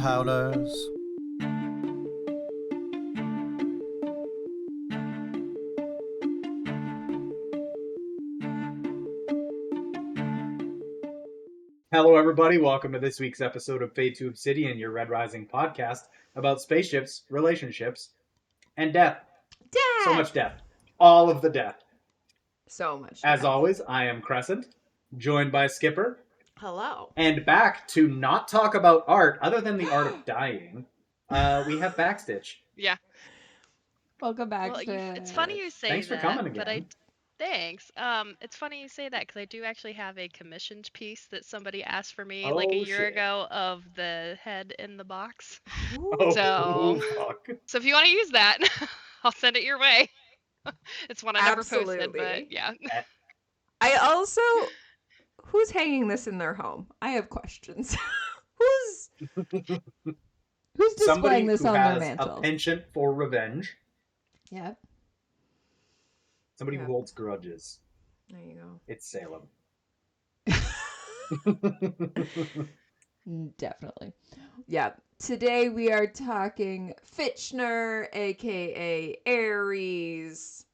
howlers. Hello, everybody. Welcome to this week's episode of Fade to Obsidian, your Red Rising podcast about spaceships, relationships, and death. So much death. All of the death. So much As death. always, I am Crescent, joined by Skipper. Hello. And back to not talk about art, other than the art of dying, we have Backstitch. Yeah. Welcome back. Well, it's funny you say Thanks that. for coming again. Thanks. It's funny you say that because I do actually have a commissioned piece that somebody asked for me Oh, like a year shit. ago of the head in the box. Oh, fuck. So if you want to use that, I'll send it your way. It's one I never posted, Absolutely. but yeah. I also, who's hanging this in their home? I have questions. who's displaying this on their mantle? A penchant for revenge. Yeah. Somebody who holds grudges. There you go. It's Salem. Definitely. Yeah. Today we are talking Fitchner, aka Ares,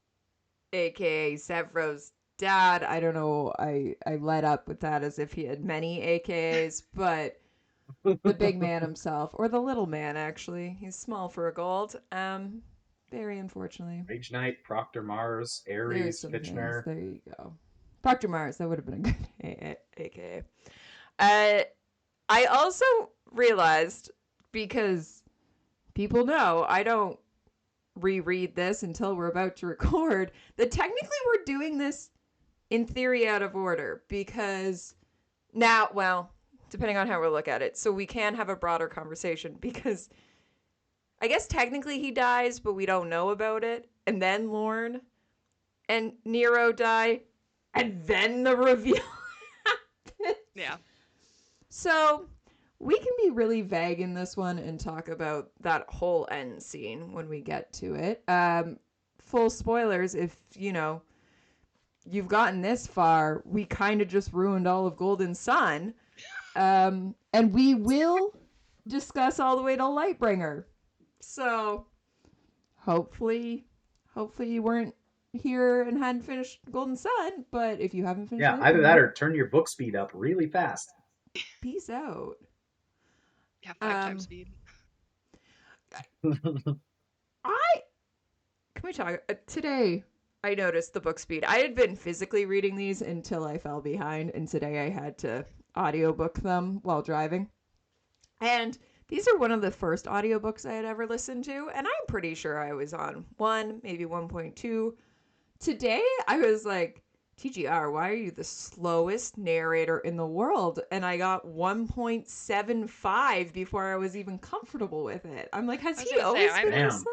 aka Sevro's dad. I don't know. I led up with that as if he had many AKAs, but the big man himself, or the little man actually. He's small for a gold. Very unfortunately. Rage Knight, Proctor Mars, Ares, Fitchner. There you go. Proctor Mars, that would have been a good AKA. I also realized, because people know I don't reread this until we're about to record, that technically we're doing this in theory out of order, because now, well, depending on how we look at it, so we can have a broader conversation, because I guess technically he dies, but we don't know about it, and then Lorne and Nero die, and then the reveal happens. Yeah. So we can be really vague in this one and talk about that whole end scene when we get to it. Full spoilers, if, you've gotten this far, we kind of just ruined all of Golden Sun. And we will discuss all the way to Lightbringer. So hopefully you weren't here and hadn't finished Golden Sun, but if you haven't finished either that or turn your book speed up really fast. Peace out. Yeah, 5 times speed. Can we talk? Today, I noticed the book speed. I had been physically reading these until I fell behind, and today I had to audiobook them while driving. And these are one of the first audiobooks I had ever listened to, and I'm pretty sure I was on 1, maybe 1.2. Today, I was like, TGR, why are you the slowest narrator in the world? And I got 1.75 before I was even comfortable with it. I'm like, has he always been this slow?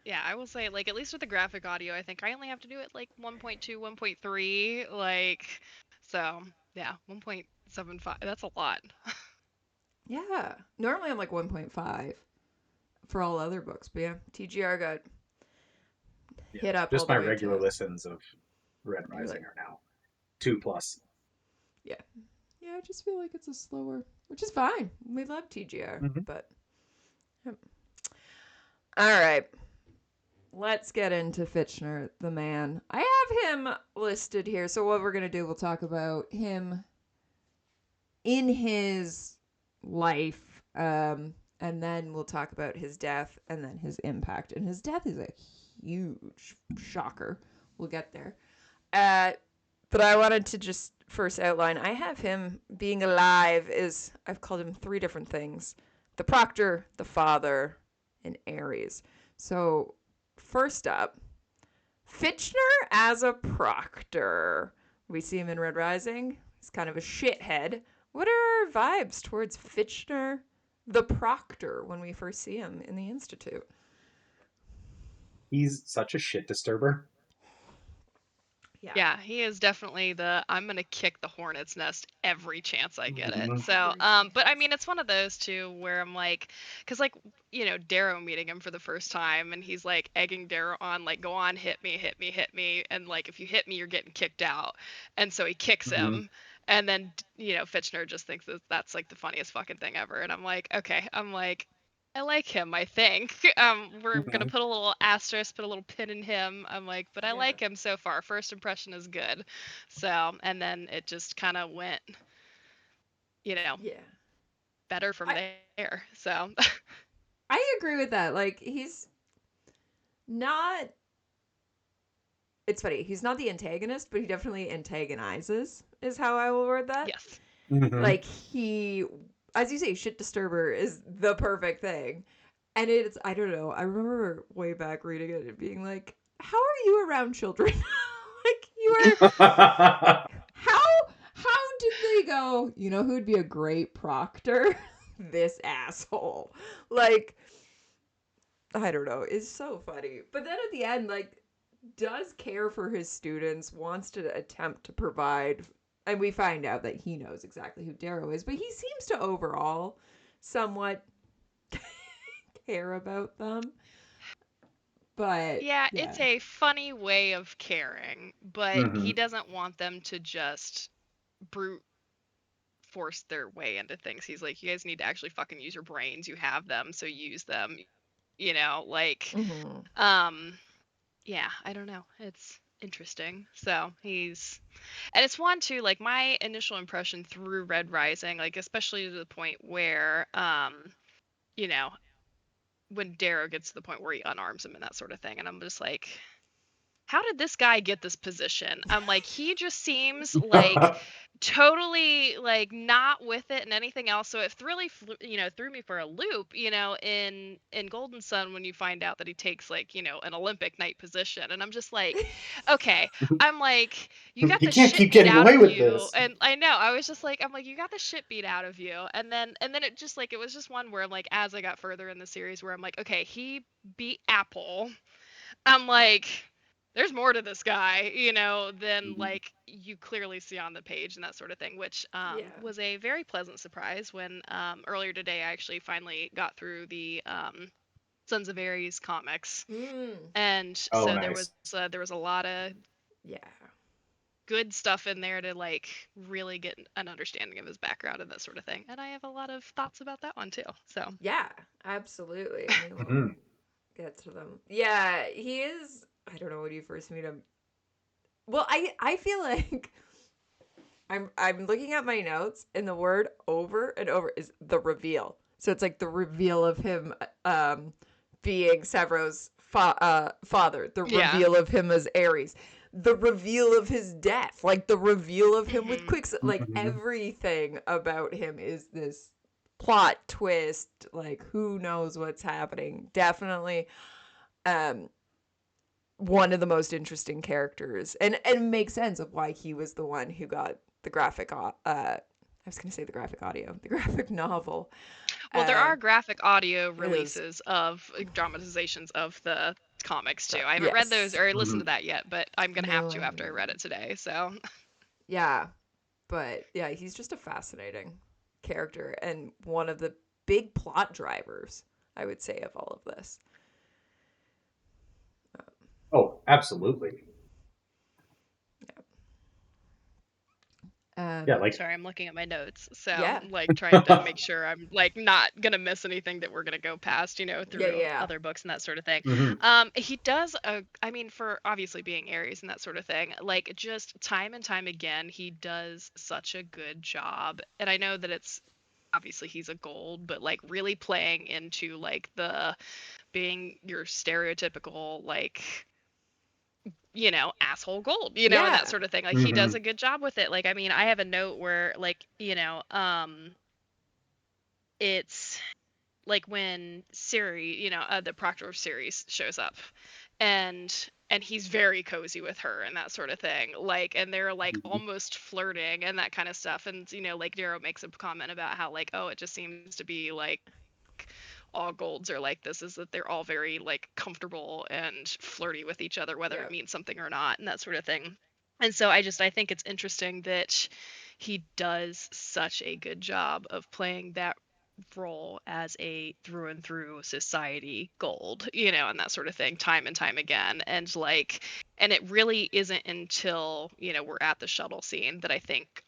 Yeah, I will say, like, at least with the graphic audio, I think I only have to do it, like, 1.2, 1.3, like, so, yeah, 1.75, that's a lot. Yeah, normally I'm like 1.5 for all other books, but yeah, TGR got hit up. Just my regular listens of Red Rising are now 2+. Yeah, I just feel like it's a slower, which is fine. We love TGR, but all right. Let's get into Fitchner, the man. I have him listed here. So what we're going to do, we'll talk about him in his life, and then we'll talk about his death and then his impact. And his death is a huge shocker. We'll get there. But I wanted to just first outline, I have him being alive is, I've called him 3 different things. The Proctor, the Father, and Ares. So first up, Fitchner as a Proctor. We see him in Red Rising. He's kind of a shithead. What are our vibes towards Fitchner, the Proctor, when we first see him in the Institute? He's such a shit disturber. Yeah, he is definitely I'm going to kick the hornet's nest every chance I get it. So, but I mean, it's one of those too where I'm like, because like, Darrow meeting him for the first time and he's like egging Darrow on, like, go on, hit me. And like, if you hit me, you're getting kicked out. And so he kicks him. And then, Fitchner just thinks that that's like the funniest fucking thing ever. And I'm like, okay, I like him, I think. We're gonna put a little asterisk, put a little pin in him. I'm like, but I like him so far. First impression is good. So, and then it just kind of went, Yeah. better from there. So, I agree with that. Like, he's not. It's funny. He's not the antagonist, but he definitely antagonizes, is how I will word that. yes. Like, he, as you say, shit disturber is the perfect thing. And it's, I don't know. I remember way back reading it and being like, how are you around children? Like, you are. How did they go, you know who'd be a great proctor? This asshole. Like, I don't know. It's so funny. But then at the end, like, does care for his students, wants to attempt to provide, and we find out that he knows exactly who Darrow is, but he seems to overall somewhat care about them. But Yeah, it's a funny way of caring, but he doesn't want them to just brute force their way into things. He's like, you guys need to actually fucking use your brains. You have them, so use them. Like, yeah, I don't know. It's interesting. So and it's one too, like my initial impression through Red Rising, like especially to the point where, you know, when Darrow gets to the point where he unarms him and that sort of thing, and I'm just like, how did this guy get this position? I'm like, he just seems like totally like not with it and anything else. So it really threw me for a loop, in Golden Sun when you find out that he takes like, an Olympic night position. And I'm just like, okay, I'm like, you got You the can't shit keep beat getting out away of with you. this. And I know, I was just like, I'm like, you got the shit beat out of you. And then it just like, it was just one where like, as I got further in the series where I'm like, okay, he beat Apple. I'm like, there's more to this guy, than like you clearly see on the page and that sort of thing, which was a very pleasant surprise when earlier today I actually finally got through the Sons of Ares comics, and so Nice. there was a lot of good stuff in there to like really get an understanding of his background and that sort of thing, and I have a lot of thoughts about that one too. So yeah, absolutely. I mean, we'll get to them. Yeah, he is. I don't know when you first meet him. Well, I feel like I'm looking at my notes, and the word over and over is the reveal. So it's like the reveal of him being Sevro's father, the reveal of him as Ares, the reveal of his death, like the reveal of him with Quicksilver. Like everything about him is this plot twist. Like who knows what's happening? Definitely one of the most interesting characters, and makes sense of why he was the one who got the graphic I was going to say the graphic audio, the graphic novel. Well, there are graphic audio releases of dramatizations of the comics too. I haven't read those or listened to that yet, but I'm gonna have to after I read it today. So yeah, but yeah, he's just a fascinating character and one of the big plot drivers, I would say, of all of this. Oh, absolutely. Yeah, like sorry, I'm looking at my notes, so I'm like trying to make sure I'm like not gonna miss anything that we're gonna go past, through other books and that sort of thing. He does I mean, for obviously being Aries and that sort of thing, like just time and time again, he does such a good job. And I know that it's obviously he's a gold, but like really playing into like the being your stereotypical like asshole gold, and that sort of thing. Like he does a good job with it. Like, I mean, I have a note where like, it's like when Siri, the Proctor of Ceres shows up and he's very cozy with her and that sort of thing. Like, and they're like almost flirting and that kind of stuff. And, like Darrow makes a comment about how like, oh, it just seems to be like all golds are like this, is that they're all very like comfortable and flirty with each other, whether it means something or not, and that sort of thing. And so I think it's interesting that he does such a good job of playing that role as a through and through society gold, and that sort of thing, time and time again. And like, and it really isn't until, we're at the shuttle scene that I think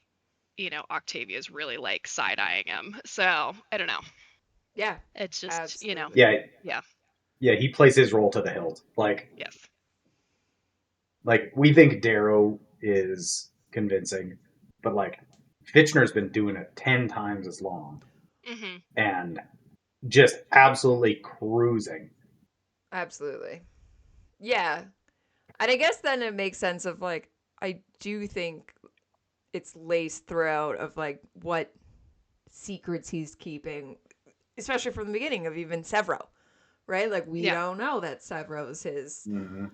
Octavia's really like side-eyeing him. So I don't know. Yeah, It's just, absolutely. Yeah, yeah, yeah, he plays his role to the hilt. yes. Like we think Darrow is convincing, but like Fitchner's been doing it 10 times as long Hmm. and just absolutely cruising. Absolutely. Yeah. And I guess then it makes sense of like I do think it's laced throughout of like what secrets he's keeping, especially from the beginning of even Severo, right? Like we Yeah. don't know that Severo's his Mm-hmm.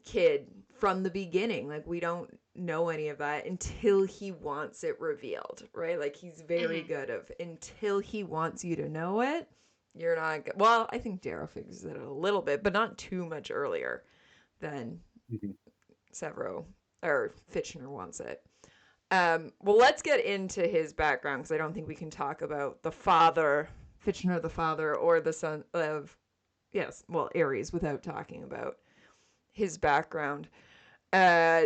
kid from the beginning. Like we don't know any of that until he wants it revealed, right? Like he's very Hmm. good of until he wants you to know it. You're not good. Well, I think Darrow figures it a little bit, but not too much earlier than Mm-hmm. Severo or Fitchner wants it. Well, let's get into his background because I don't think we can talk about the father, Fitchner, the father, or the son of, yes, well, Ares without talking about his background. Uh,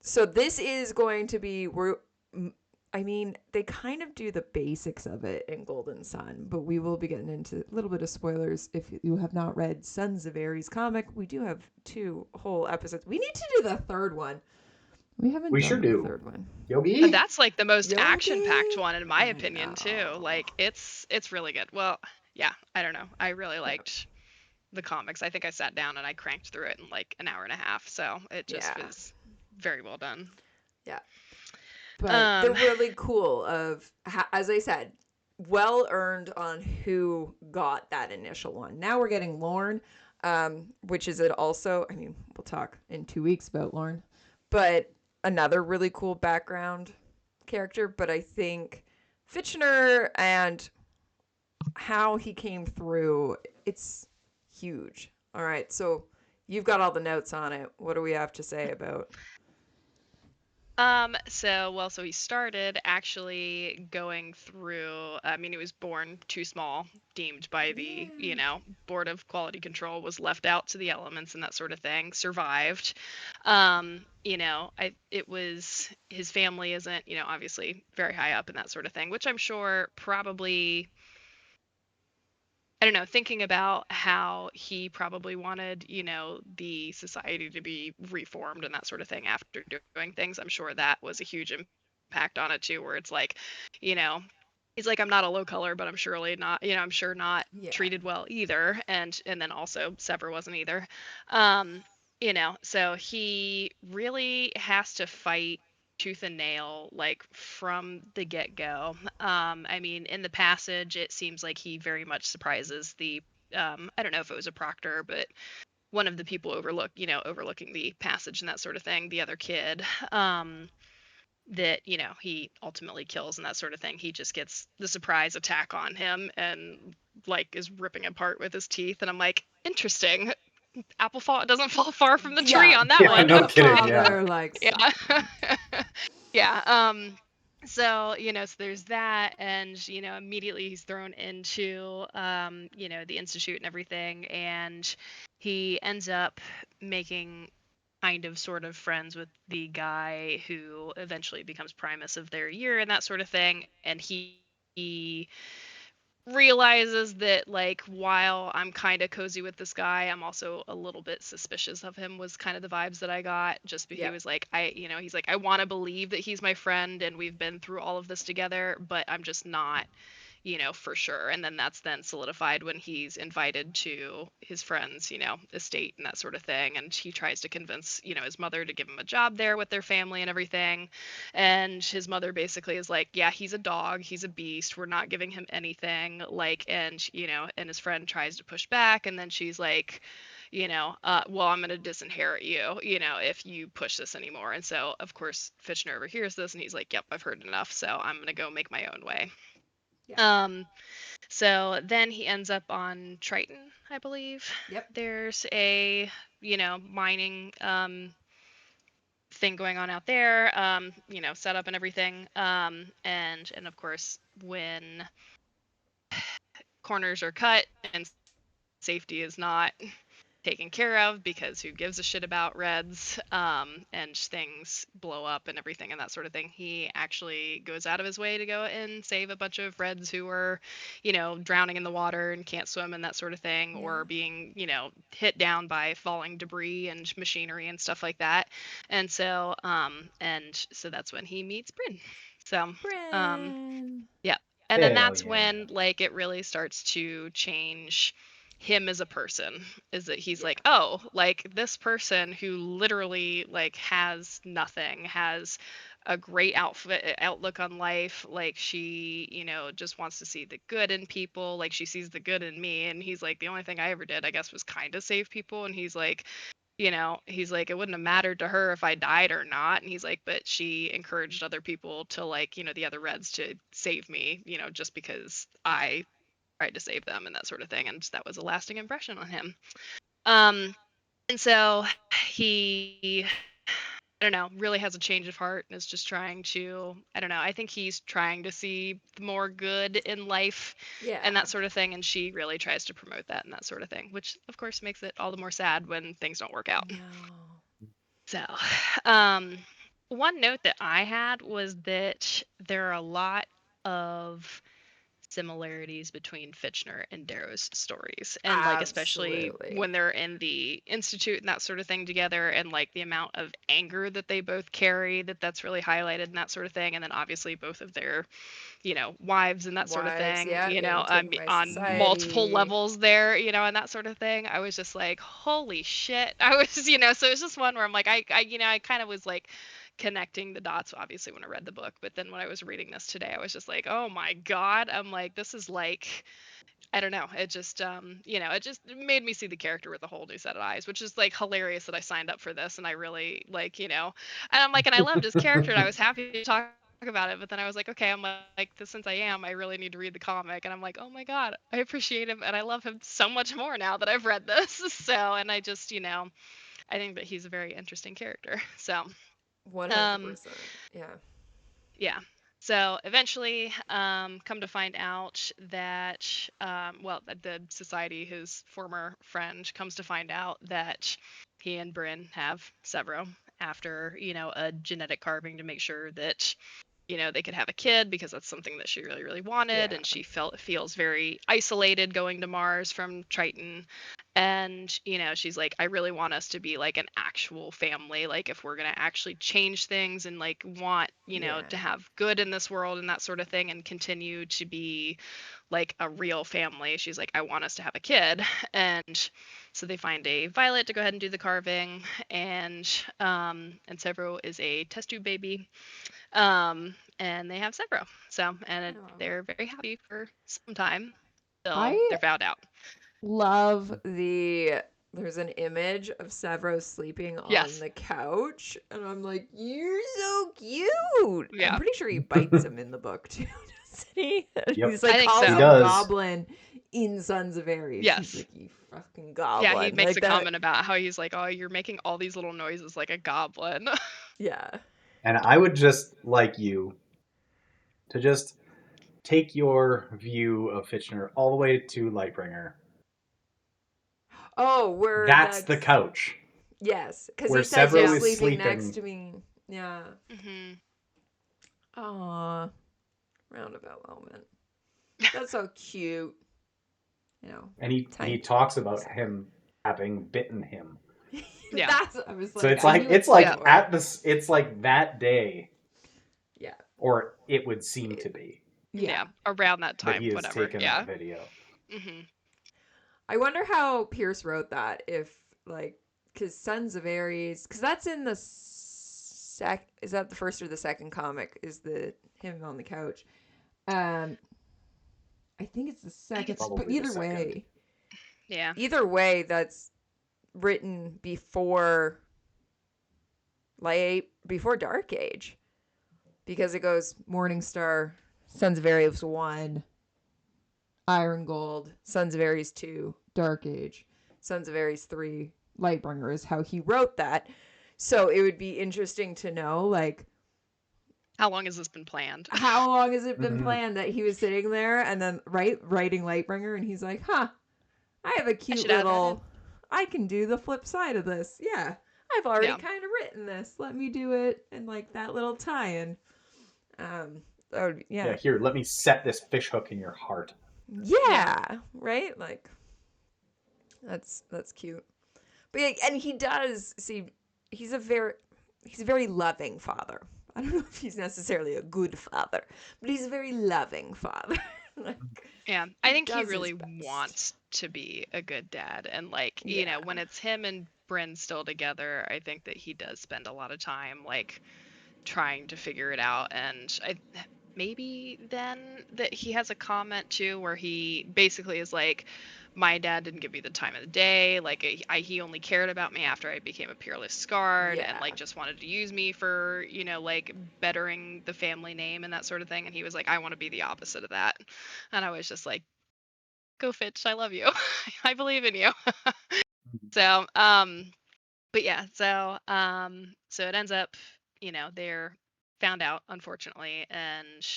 so this is going to be I mean, they kind of do the basics of it in Golden Sun, but we will be getting into a little bit of spoilers if you have not read Sons of Ares comic. We do have 2 whole episodes. We need to do the third one. We haven't We sure done the do. third one. Yogi? That's like the most action-packed Yogi, one in my I opinion too. know. Like it's really good. Well, yeah, I don't know. I really Yeah, liked the comics. I think I sat down and I cranked through it in like an hour and a half. So it just yeah, was very well done. yeah. But they're Um, really cool. As I said, well earned on who got that initial one. Now we're getting Lorne, which is it also. I mean, we'll talk in 2 weeks about Lorne, but another really cool background character. But I think Fitchner and how he came through, it's huge. All right, so you've got all the notes on it. What do we have to say about? so he started actually going through, I mean, he was born too small, deemed by the, Yeah. Board of Quality Control, was left out to the elements and that sort of thing, survived. It was, his family isn't, obviously very high up and that sort of thing, which I'm sure probably, I don't know, thinking about how he probably wanted, the society to be reformed and that sort of thing after doing things, I'm sure that was a huge impact on it too, where it's like, you know, he's like, I'm not a low color, but I'm surely not, I'm sure not Yeah. treated well either. And then also Sever wasn't either. So he really has to fight tooth and nail like from the get-go. I mean, in the passage it seems like he very much surprises the I don't know if it was a proctor, but one of the people overlooking the passage and that sort of thing, the other kid, that he ultimately kills and that sort of thing. He just gets the surprise attack on him and like is ripping apart with his teeth, and I'm like, interesting. Apple fall doesn't fall far from the tree Yeah, on that Yeah, one. no the kidding. Yeah. father likes. Yeah. Yeah. So there's that, and immediately he's thrown into the institute and everything, and he ends up making kind of sort of friends with the guy who eventually becomes Primus of their year and that sort of thing, and he realizes that, like, while I'm kind of cozy with this guy, I'm also a little bit suspicious of him, was kind of the vibes that I got. Just because he Yep. was like, he's like, I want to believe that he's my friend and we've been through all of this together, but I'm just not, for sure. And then that's then solidified when he's invited to his friend's, estate and that sort of thing. And he tries to convince, his mother to give him a job there with their family and everything. And his mother basically is like, yeah, he's a dog, he's a beast, we're not giving him anything. Like, and his friend tries to push back. And then she's like, well, I'm going to disinherit you, if you push this anymore. And so, of course, Fitchner overhears this and he's like, yep, I've heard enough. So I'm going to go make my own way. Yeah. So then he ends up on Triton, I believe. Yep. There's a, mining thing going on out there, setup and everything. And of course, when corners are cut and safety is not taken care of, because who gives a shit about Reds, and things blow up and everything and that sort of thing. He actually goes out of his way to go and save a bunch of Reds who are, drowning in the water and can't swim and that sort of thing, or being, hit down by falling debris and machinery and stuff like that. And so that's when he meets Bryn. So, Bryn. yeah. And then Hell that's yeah. when like it really starts to change him as a person, is that he's like, oh, like this person who literally like has nothing, has a great outlook on life, like she, just wants to see the good in people, like she sees the good in me. And he's like, the only thing I ever did, I guess, was kind of save people. And he's like, it wouldn't have mattered to her if I died or not. And he's like, but she encouraged other people to, like, the other Reds to save me, just because I tried to save them and that sort of thing. And that was a lasting impression on him. And so he, I don't know, really has a change of heart and is just trying to, I don't know, I think he's trying to see more good in life and that sort of thing. And she really tries to promote that and that sort of thing, which of course makes it all the more sad when things don't work out. No. So, one note that I had was that there are a lot of similarities between Fitchner and Darrow's stories, and like especially Absolutely. when they're in the institute and that sort of thing together, and like the amount of anger that they both carry, that's really highlighted and that sort of thing. And then obviously both of their wives and that sort of Wives, thing, being taken by on multiple society. levels there, and that sort of thing. I was just like, holy shit. I was, so it's just one where I'm like, I kind of was like connecting the dots, obviously, when I read the book. But then when I was reading this today, I was just like, oh my God. I'm like, this is like, I don't know. It just, it just made me see the character with a whole new set of eyes, which is like hilarious that I signed up for this and I really like, and I'm like, and I loved his character and I was happy to talk about it. But then I was like, okay, I'm like, since I really need to read the comic. And I'm like, oh my God, I appreciate him and I love him so much more now that I've read this. So, and I just, I think that he's a very interesting character. So, 100%. Yeah. yeah. So eventually, come to find out that, the society, his former friend, comes to find out that he and Bryn have Severo after, a genetic carving to make sure that, they could have a kid, because that's something that she really, really wanted. Yeah. And she feels very isolated going to Mars from Triton. And, she's like, I really want us to be like an actual family. Like, if we're going to actually change things and like want, to have good in this world and that sort of thing, and continue to be like a real family, she's like, I want us to have a kid. And so they find a Violet to go ahead and do the carving. And Severo is a test tube baby. And they have Severo. So, and they're very happy for some time till they're found out. Love there's an image of Severo sleeping on the couch, and I'm like, you're so cute. Yeah. I'm pretty sure he bites him in the book too, doesn't he? Yep. He's like, I think calls so. him He does. Goblin in Sons of Ares. Yes. He's like, you fucking goblin. Yeah, he makes like a comment about how he's like, oh, you're making all these little noises like a goblin. Yeah. And I would just like you to just take your view of Fitchner all the way to Lightbringer. Oh, where that's the couch. Yes, because where he says Severo he's is sleeping sleeping next to me. Yeah. Mm-hmm. Aw. Roundabout moment. That's so cute. And he talks about him having bitten him. Yeah. I was like, so it's like it's like that day. Yeah. Or it would seem to be. Yeah. Around that time, that he has whatever. taken that video. Mm-hmm. I wonder how Pierce wrote that. If because Sons of Ares, because that's in the is that the first or the second comic? Is the him on the couch? I think it's the second, but either way. Yeah. Either way, that's written before Dark Age, because it goes Morningstar, Sons of Ares 1, Iron Gold, Sons of Ares 2, Dark Age, Sons of Ares 3, Lightbringer is how he wrote that. So it would be interesting to know, how long has this been planned? How long has it been planned that he was sitting there and then writing Lightbringer, and he's like, I have a cute little I can do the flip side of this. Yeah, I've already Yeah. kind of written this. Let me do it, and like that little tie-in. Oh Yeah, yeah, here, let me set this fish hook in your heart. Yeah. yeah, right. Like that's cute. But yeah, and he does see. He's a very loving father. I don't know if he's necessarily a good father, but he's a very loving father. Like Yeah, I he think he does his really best. wants to be a good dad. And like, Yeah. when it's him and Bryn still together, I think that he does spend a lot of time like trying to figure it out. And maybe then that he has a comment too where he basically is like, my dad didn't give me the time of the day, like he only cared about me after I became a peerless guard, and Yeah. like just wanted to use me for like bettering the family name and that sort of thing. And he was like, I want to be the opposite of that. And I was just like, go Fitch, I love you. I believe in you. So but yeah, so it ends up, they're found out, unfortunately, and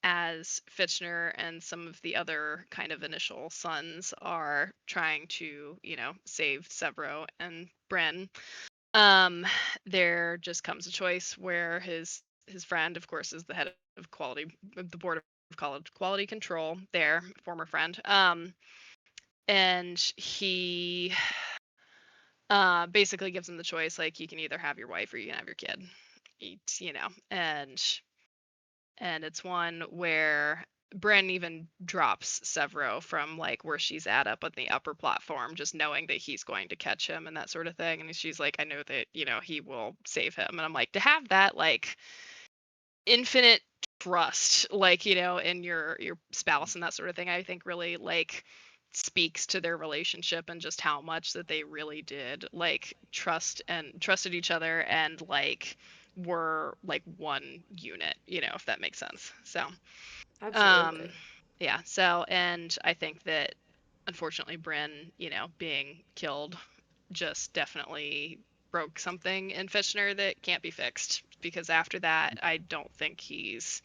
as Fitchner and some of the other kind of initial sons are trying to, save Severo and Bren, um, there just comes a choice where his friend, of course, is the head of the board of college quality control, their former friend, and he basically gives him the choice, like, you can either have your wife or you can have your kid. And it's one where Bren even drops Severo from like where she's at up on the upper platform, just knowing that he's going to catch him and that sort of thing. And she's like, I know that, he will save him. And I'm like, to have that like infinite trust, like, in your spouse and that sort of thing, I think really like speaks to their relationship and just how much that they really did like trusted each other and like were like one unit, if that makes sense. So um Absolutely. yeah, so and I think that unfortunately Bryn, being killed just definitely broke something in Fitchner that can't be fixed, because after that I don't think he's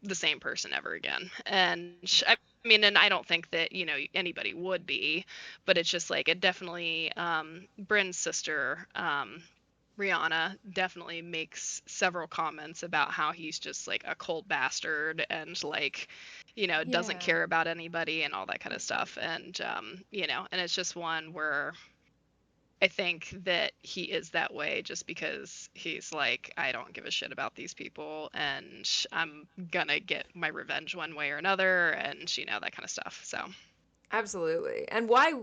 the same person ever again. And I mean, and I don't think that, anybody would be, but it's just like it definitely Bryn's sister, Rihanna, definitely makes several comments about how he's just like a cold bastard and like, doesn't Yeah. care about anybody and all that kind of stuff. And and it's just one where I think that he is that way just because he's like, I don't give a shit about these people and I'm gonna get my revenge one way or another, and that kind of stuff. So Absolutely. And why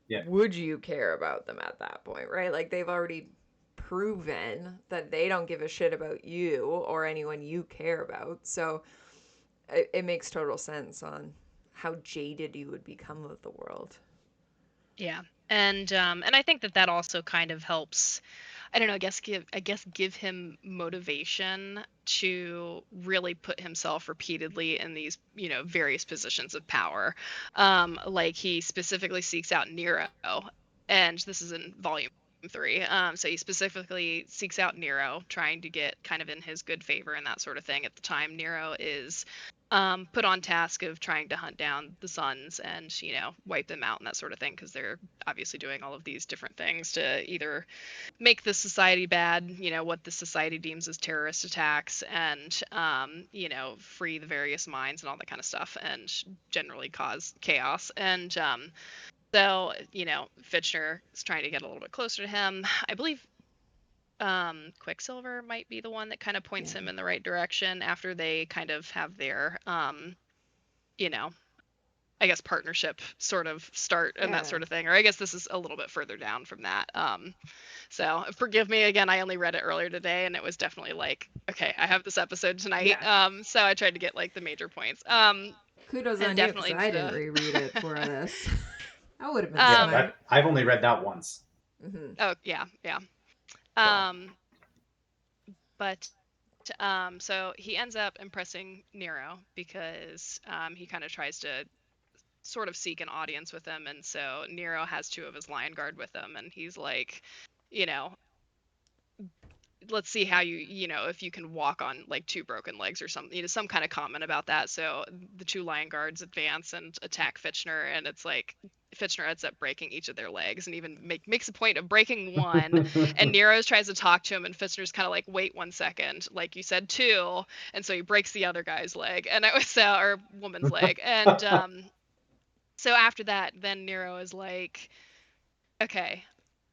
Yeah. would you care about them at that point, right? Like they've already proven that they don't give a shit about you or anyone you care about. So it makes total sense on how jaded you would become of the world. yeah. And I think that that also kind of helps, I don't know, I guess give him motivation to really put himself repeatedly in these, various positions of power. Like he specifically seeks out Nero, and this is in volume 3. So he specifically seeks out Nero, trying to get kind of in his good favor and that sort of thing. At the time, Nero is put on task of trying to hunt down the Suns and, wipe them out and that sort of thing, because they're obviously doing all of these different things to either make the society bad, what the society deems as terrorist attacks, and free the various minds and all that kind of stuff, and generally cause chaos. And so Fitchner is trying to get a little bit closer to him. I believe Quicksilver might be the one that kind of points Yeah. him in the right direction after they kind of have their you know I guess partnership sort of start and that Yeah. sort of thing. Or I guess this is a little bit further down from that. So forgive me again. I only read it earlier today, and it was definitely like, okay, I have this episode tonight. Yeah. So I tried to get like the major points. Kudos And on you because definitely I didn't the reread it for this. That would have been Yeah, um. smart. I've only read that once. Mm-hmm. Oh yeah, yeah. So Um. But so he ends up impressing Nero because he kind of tries to sort of seek an audience with him, and so Nero has 2 of his lion guard with him, and he's like, you know, let's see how if you can walk on like 2 broken legs or something, some kind of comment about that. So the 2 lion guards advance and attack Fitchner, and it's like Fitchner ends up breaking each of their legs, and even makes a point of breaking one. And Nero tries to talk to him, and Fitchner's kind of like, wait 1 second, like you said two, and so he breaks the other guy's leg, and it was or woman's leg, and so after that, then Nero is like, okay,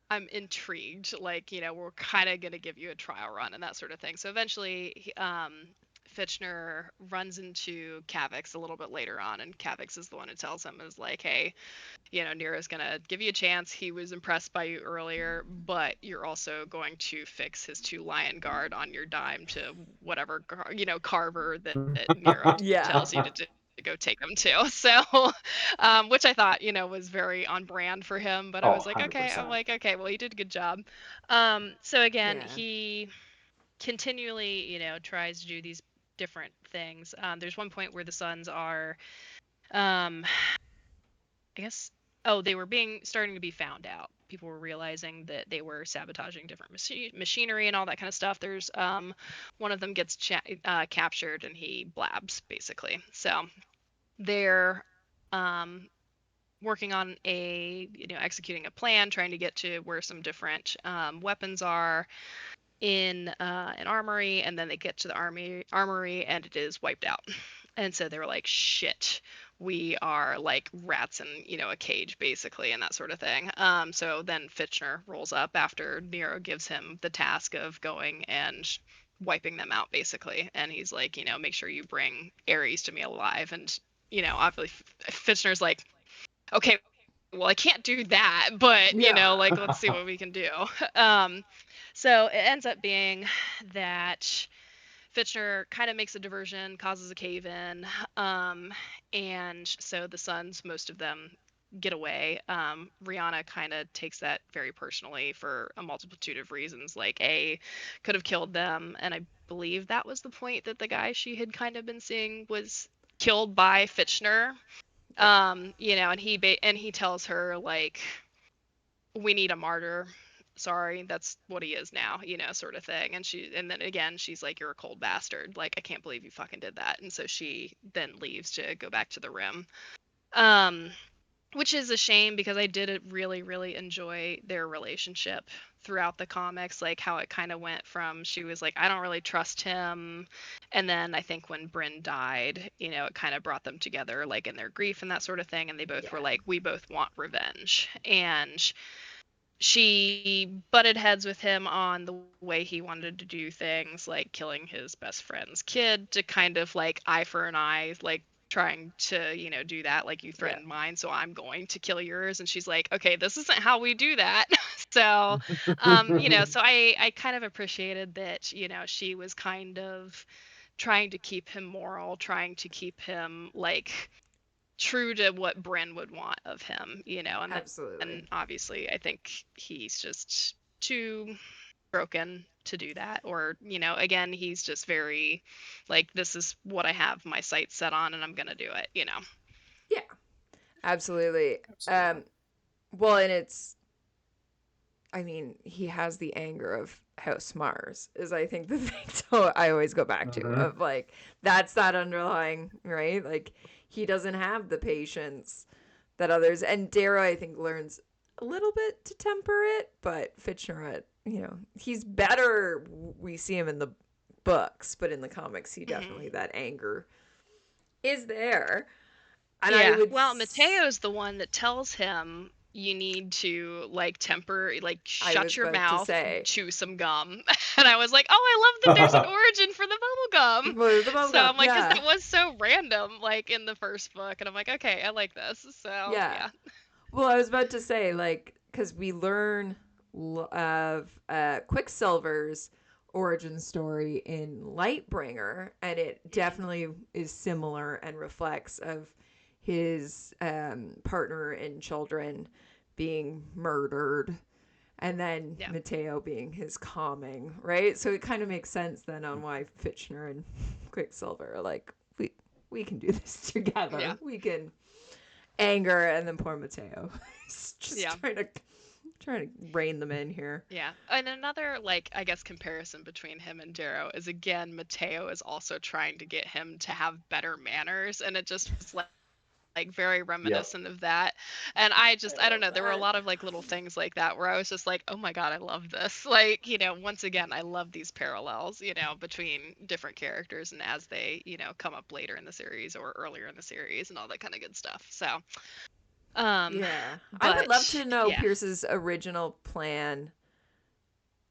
I'm intrigued. Like, we're kind of going to give you a trial run and that sort of thing. So eventually, Fitchner runs into Kavix a little bit later on, and Kavix is the one who tells him, is like, hey, Nero's going to give you a chance. He was impressed by you earlier, but you're also going to fix his 2 lion guard on your dime to whatever, carver that Nero Yeah. tells you to go take them to. So, which I thought, was very on brand for him, but I Oh, was like, okay, 100%. well, he did a good job. So again, Yeah. he continually, tries to do these different things. There's one point where the sons are, I guess, they were starting to be found out. People were realizing that they were sabotaging different machinery and all that kind of stuff. There's one of them gets captured, and he blabs basically. So they're working on executing a plan, trying to get to where some different weapons are in an armory, and then they get to the armory, and it is wiped out. And so they were like, shit, we are like rats in a cage basically, and that sort of thing. So then Fitchner rolls up after Nero gives him the task of going and wiping them out basically, and he's like, make sure you bring Ares to me alive. And obviously Fitchner's like, okay, well, I can't do that, but Yeah. like, let's see what we can do. um so it ends up being that Fitchner kind of makes a diversion, causes a cave in, and so the sons, most of them, get away. Rihanna kind of takes that very personally for a multitude of reasons. Like, could have killed them, and I believe that was the point that the guy she had kind of been seeing was killed by Fitchner. Yeah. And he tells her, like, we need a martyr. Sorry, that's what he is now, sort of thing. And then again, she's like, you're a cold bastard. Like, I can't believe you fucking did that. And so she then leaves to go back to the rim. Um, which is a shame, because I did really, really enjoy their relationship throughout the comics, like how it kind of went from, she was like, I don't really trust him, and then I think when Bryn died, it kind of brought them together, like in their grief and that sort of thing, and they both were Yeah. like, we both want revenge. And she butted heads with him on the way he wanted to do things, like killing his best friend's kid, to kind of like eye for an eye, like trying to, do that, like, you Yeah. threatened mine, so I'm going to kill yours. And she's like, okay, this isn't how we do that. So so I kind of appreciated that, she was kind of trying to keep him moral, trying to keep him like true to what Bryn would want of him, and then Absolutely. obviously I think he's just too broken to do that. Or, again, he's just very like, this is what I have my sights set on, and I'm gonna do it. Yeah. Absolutely. Absolutely. Well, and I mean, he has the anger of House Mars, is I think the thing. So I always go back to, Mhm. of like, that's that underlying, right? Like, he doesn't have the patience that others, and Darrow, I think, learns a little bit to temper it, but Fitchner, he's better. We see him in the books, but in the comics, he Hmm. definitely, that anger is there. And I Yeah. would, Well, Mateo's the one that tells him, you need to like temper, like I shut was your about to mouth, say, chew some gum. And I was like, oh, I love that there's an origin for the bubble gum. well, the So bubblegum, I'm like, because yeah. that was so random, like in the first book. And I'm like, okay, I like this. So Yeah. yeah. Well, I was about to say, like, because we learn of Quicksilver's origin story in Lightbringer, and it Mhm. definitely is similar and reflects of his partner and children being murdered, and then Yeah. Mateo being his calming, right? So it kind of makes sense then on why Fitchner and Quicksilver are like, we can do this Yeah. together. We can anger, and then poor Mateo. He's just Yeah. trying to rein them in here. Yeah. And another, like, I guess, comparison between him and Darrow is, again, Mateo is also trying to get him to have better manners. And it just was like very reminiscent of that. And I don't know, there were a lot of like little things like that where I was just like, oh my god, I love this. Like, once again, I love these parallels, between different characters and as they, come up later in the series or earlier in the series and all that kind of good stuff. So Yeah. I would love but to know yeah. Pierce's original plan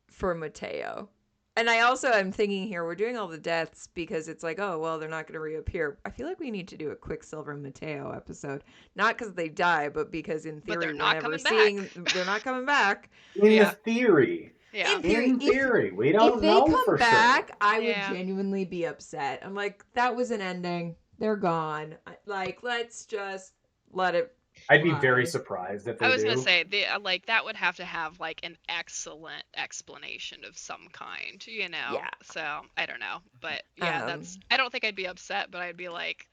for Mateo. And I also am thinking here, we're doing all the deaths because it's like, oh, well, they're not going to reappear. I feel like we need to do a Quicksilver Mateo episode. Not because they die, but because in But theory, they're not whenever coming seeing back. they're not coming back. In Yeah. theory. Yeah. In theory. We If don't they know come for back, sure. I would Yeah. genuinely be upset. I'm like, that was an ending. They're gone. Like, let's just let it I'd be very fly. surprised if I they was gonna do. say like that would have to have like an excellent explanation of some kind, Yeah. So I don't know, but yeah, Um. I don't think I'd be upset, but I'd be like,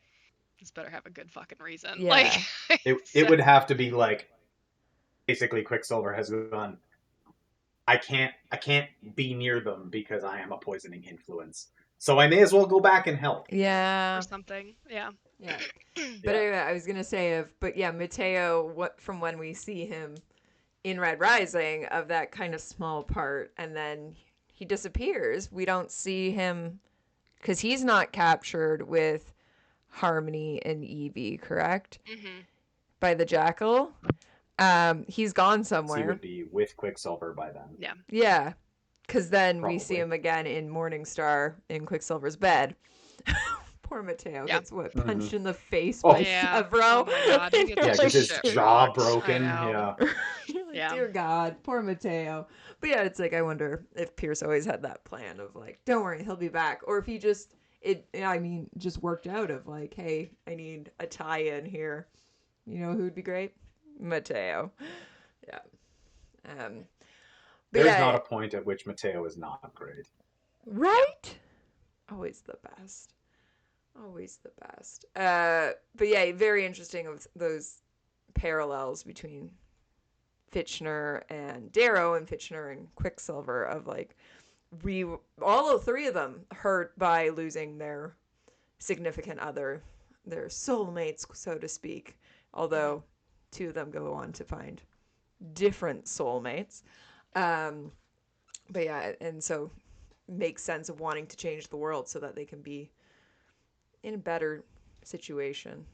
this better have a good fucking reason. Like, Yeah. It so would have to be like basically Quicksilver has gone. I can't be near them because I am a poisoning influence. So I may as well go back and help. or Yeah. something. Yeah. Yeah. But Yeah. anyway, I was gonna say Mateo, what from when we see him in Red Rising of that kind of small part, and then he disappears. We don't see him because he's not captured with Harmony and Evie, correct? Mhm. By the Jackal. He's gone He somewhere. would be with Quicksilver by then. Yeah. Yeah, because then we see Probably. him again in Morningstar in Quicksilver's bed. Poor Mateo Yeah. gets punched in the face Oh. by Yeah. Severo. Oh my god, he gets Yeah, his because his shit jaw rocked. broken. I know. Yeah. You're like, Yeah. dear God, poor Mateo. But yeah, it's like I wonder if Pierce always had that plan of like, don't worry, he'll be back, or if he just just worked out of like, hey, I need a tie-in here. You know who would be great? Mateo. Yeah. But There's yeah, not a point at which Mateo is not great. right? Always the best. Always the best. But yeah, very interesting of those parallels between Fitchner and Darrow and Fitchner and Quicksilver of like all three of them hurt by losing their significant other, their soulmates, so to speak. Although two of them go on to find different soulmates. But yeah, and so makes sense of wanting to change the world so that they can be in a better situation.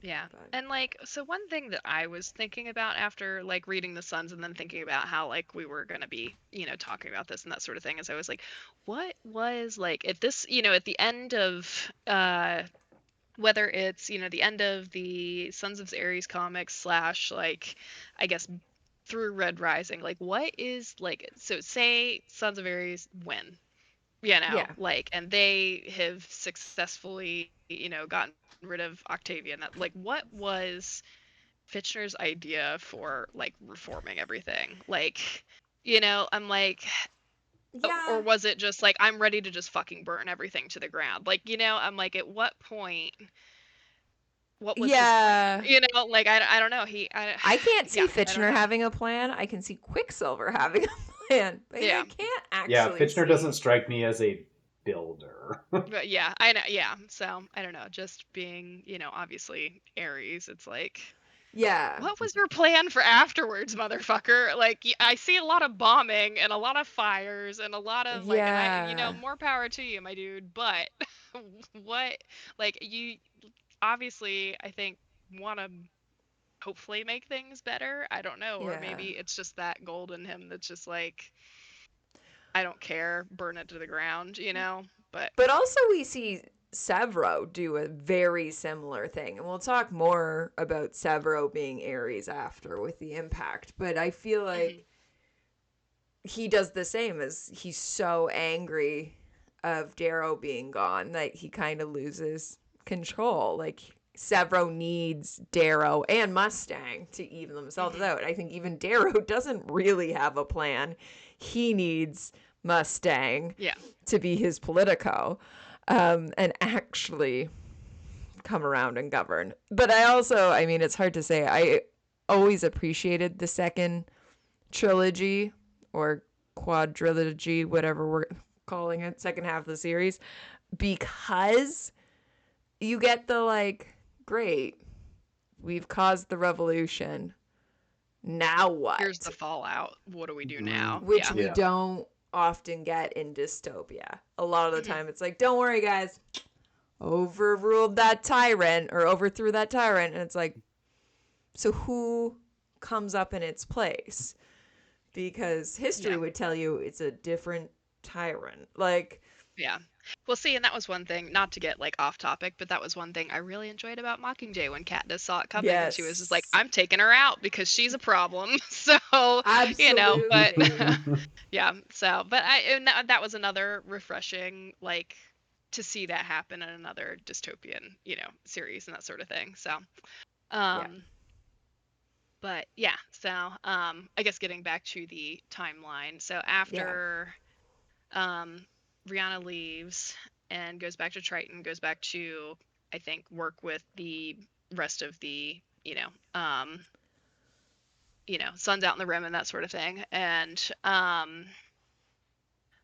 Yeah. But And like, so one thing that I was thinking about after like reading the Suns and then thinking about how like we were going to be, talking about this and that sort of thing is I was like, what was like at this, at the end of whether it's, the end of the Sons of Ares comics slash like I guess through Red Rising, like what is like so say Sons of Ares win, yeah, like and they have successfully, gotten rid of Octavian. That like what was Fitchner's idea for like reforming everything? Like, I'm like or yeah, was it just like I'm ready to just fucking burn everything to the ground? Like, I'm like at what point what was his plan? yeah. Like I don't know. I can't see Yeah, I don't Fitchner know. having a plan. I can see Quicksilver having a plan, but I Yeah. can't Yeah, actually Fitchner see. doesn't strike me as a builder. But yeah, I know. Yeah. So I don't know. Just being, obviously Aries, it's like Yeah, what was your plan for afterwards, motherfucker? Like, I see a lot of bombing and a lot of fires and a lot of like, and yeah, more power to you, my dude. But what, like, you obviously, I think, want to hopefully make things better. I don't know. Or yeah. maybe it's just that gold in him that's just like, I don't care, burn it to the ground. But But also we see Severo do a very similar thing, and we'll talk more about Severo being Aries after with the impact. But I feel mhm. like he does the same as he's so angry of Darrow being gone that he kind of loses control. Like Severo needs Darrow and Mustang to even themselves Mhm. out. I think even Darrow doesn't really have a plan. He needs Mustang Yeah. to be his Politico and actually come around and govern. But I mean, it's hard to say. I always appreciated the second trilogy or quadrilogy, whatever we're calling it, second half of the series, because you get the like, great, we've caused the revolution. Now what? Here's the fallout. What do we do Mhm. now? Which Yeah. we Yeah. don't often get in dystopia. A lot of the time it's like, don't worry guys, overruled that tyrant or overthrew that tyrant, and it's like, so who comes up in its place? Because history Yeah. would tell you it's a different tyrant. Like, Yeah. Well, see, and that was one thing, not to get like off topic, but that was one thing I really enjoyed about Mockingjay when Katniss saw it coming and she was just like, yes, I'm taking her out because she's a problem. So, you know, but absolutely. yeah, so, but and that was another refreshing, like, to see that happen in another dystopian, series and that sort of thing. So, Yeah. um, but yeah, so, I guess getting back to the timeline. So Yeah. after um, Rihanna leaves and goes back to Triton, goes back to, I think, work with the rest of the, Suns Out in the Rim and that sort of thing. And I'm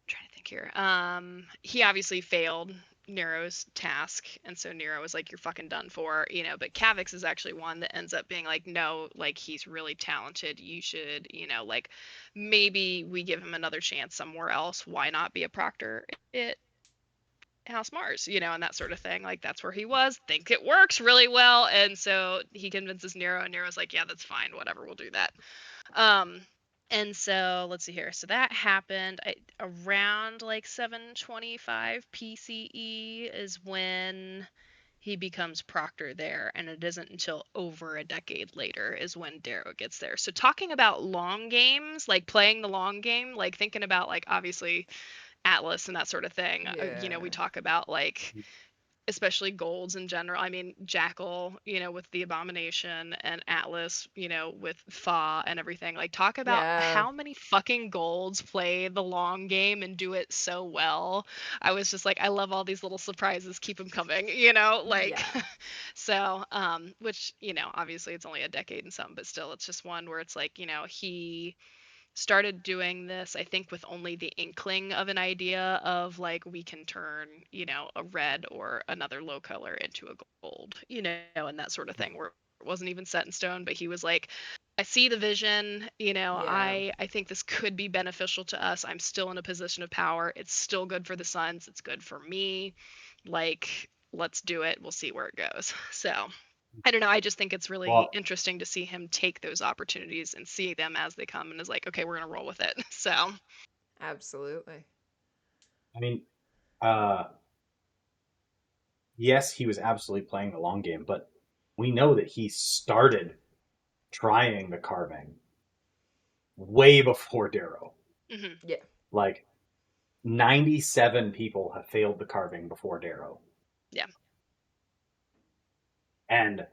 trying to think here. He obviously failed Nero's task, and so Nero was like, "You're fucking done for," But Kavix is actually one that ends up being like, "No, like he's really talented. You should, like maybe we give him another chance somewhere else. Why not be a proctor at House Mars, and that sort of thing. Like that's where he was. Think it works really well, and so he convinces Nero, and Nero's like, "Yeah, that's fine. Whatever, we'll do that." Um, and so let's see here. So that happened around like 725 PCE is when he becomes proctor there, and it isn't until over a decade later is when Darrow gets there. So talking about long games, like playing the long game, like thinking about like obviously Atlas and that sort of thing. Yeah. We talk about like especially golds in general. I mean, Jackal, with the Abomination, and Atlas, with Fa and everything. Like, talk about Yeah. how many fucking golds play the long game and do it so well. I was just like, I love all these little surprises. Keep them coming, like, Yeah. so, which, obviously it's only a decade and some, but still, it's just one where it's like, he started doing this, I think, with only the inkling of an idea of like we can turn, a red or another low color into a gold, and that sort of thing where it wasn't even set in stone, but he was like, I see the vision, Yeah. I think this could be beneficial to us. I'm still in a position of power. It's still good for the Suns. It's good for me. Like, let's do it. We'll see where it goes. So I don't know. I just think it's really Well, interesting to see him take those opportunities and see them as they come and is like, okay, we're going to roll with it. So, Absolutely. I mean, uh, yes, he was absolutely playing the long game, but we know that he started trying the carving way before Darrow. mhm. Yeah. Like 97 people have failed the carving before Darrow. Yeah. And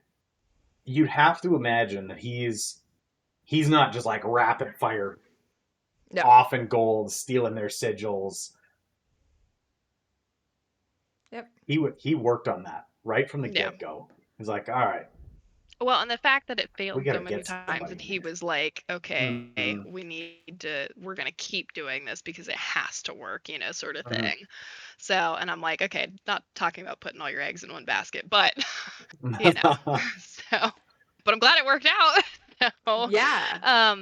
you'd have to imagine that he's not just like rapid fire No. off in gold, stealing their sigils. Yep. He worked on that right from the Yeah. get go. He's like, all right, Well, and the fact that it we failed got so to many get times, somebody and in he here. was like, okay, Mm-hmm. we're going to keep doing this because it has to work, sort of Mm-hmm. thing. So, and I'm like, okay, not talking about putting all your eggs in one basket, but, you know, so, but I'm glad it worked out. So, Yeah.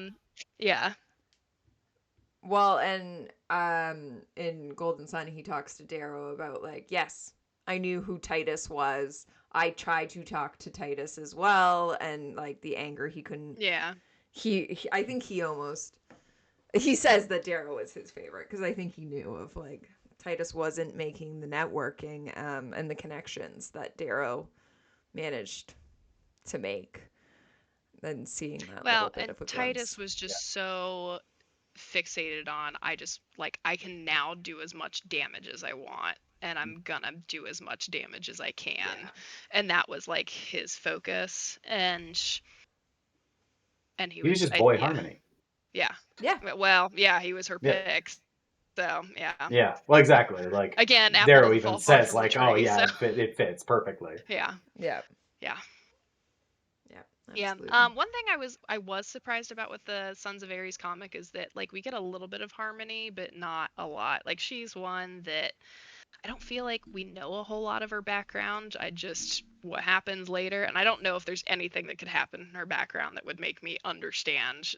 yeah. Well, and in Golden Sun, he talks to Darrow about like, yes, I knew who Titus was. I tried to talk to Titus as well, and like the anger he couldn't. Yeah. I think he almost he says that Darrow was his favorite because I think he knew of like Titus wasn't making the networking and the connections that Darrow managed to make. And seeing that little Well, bit and of a Titus glimpse. was Yeah. just so fixated on I just like I can now do as much damage as I want and I'm gonna do as much damage as I can. Yeah. And that was like his focus and he He was was just boy yeah. Harmony. Yeah. Yeah. Well, yeah, he was her Yeah, pick. So, yeah. yeah. Well, exactly. Like Again, apple Darrow didn't even fall far says, from the like, "Oh tree. yeah, So, it fits perfectly." yeah. Yeah. Yeah. Yeah. Yeah. Absolutely. One thing I was surprised about with the Sons of Ares comic is that like we get a little bit of Harmony, but not a lot. Like she's one that I don't feel like we know a whole lot of her background. I just what happens later, and I don't know if there's anything that could happen in her background that would make me understand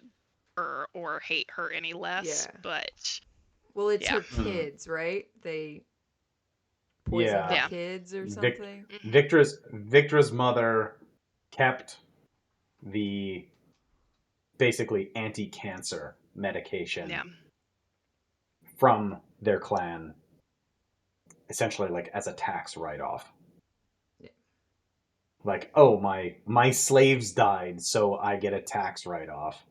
her or hate her any less. Yeah. But Well, it's yeah, her kids, right? They poison the Yeah. yeah, kids or Vic- something. hmm Victor's mother kept the basically anti-cancer medication yeah, from their clan, essentially like as a tax write-off. Yeah. Like, oh, my slaves died, so I get a tax write-off.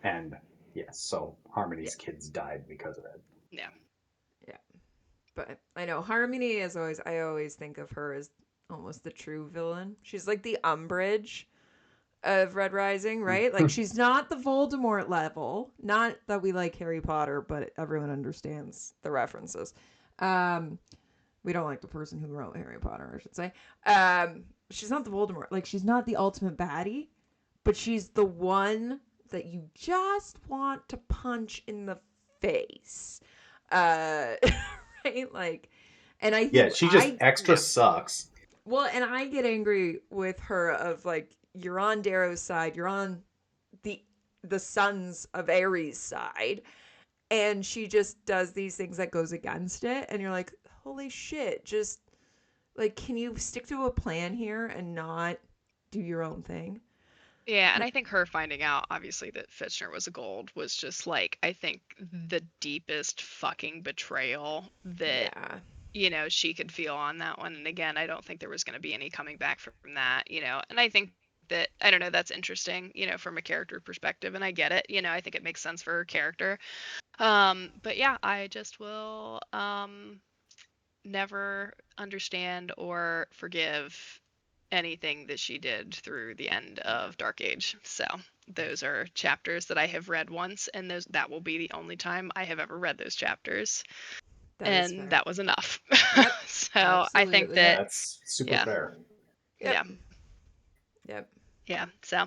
And yes, so Yeah. Harmony's kids died because of it. yeah, Yeah. But I know Harmony is always. I always think of her as almost the true villain. She's like the Umbridge of Red Rising, right? Like she's not the Voldemort level. Not that we like Harry Potter, but everyone understands the references. Um, we don't like the person who wrote Harry Potter, I should say. She's not the Voldemort. Like she's not the ultimate baddie, but she's the one that you just want to punch in the face. Uh, right? Like, and I Yeah, think she just extra yeah, sucks. well, and I get angry with her of like, you're on Darrow's side, you're on the the sons of Ares side, and she just does these things that goes against it, and you're like, holy shit, just like, can you stick to a plan here and not do your own thing? yeah. And I think her finding out, obviously, that Fitchner was a gold was just like, I think the deepest fucking betrayal that Yeah. she could feel on that one. And again, I don't think there was going to be any coming back from that. And I think that, I don't know, that's interesting, from a character perspective. And I get it, I think it makes sense for her character. But yeah, I just will never understand or forgive anything that she did through the end of Dark Age. So those are chapters that I have read once, and that will be the only time I have ever read those chapters. That is And fair. that was enough. Yep. So I think Absolutely. that, That's super yeah, fair. Yep. yeah, Yep. yeah. So,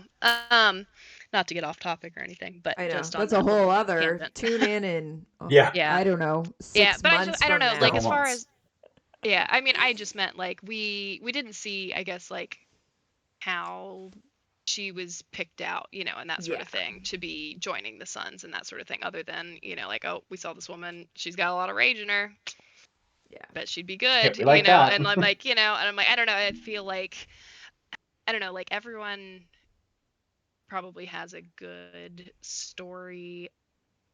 not to get off topic or anything, but I know. just on That's a that whole little other tangent. tune in, Yeah. Yeah, I don't know, yeah. 6 But months I don't from know, like now. Several as far months. as, yeah, I mean, I just meant like we didn't see, I guess, like how she was picked out, and that sort Yeah. of thing to be joining the Suns and that sort of thing, other than, like, oh, we saw this woman, she's got a lot of rage in her, Yeah. bet she'd be Yeah, good, we like that. and I'm like, and I'm like, I don't know, I feel like, I don't know, like everyone probably has a good story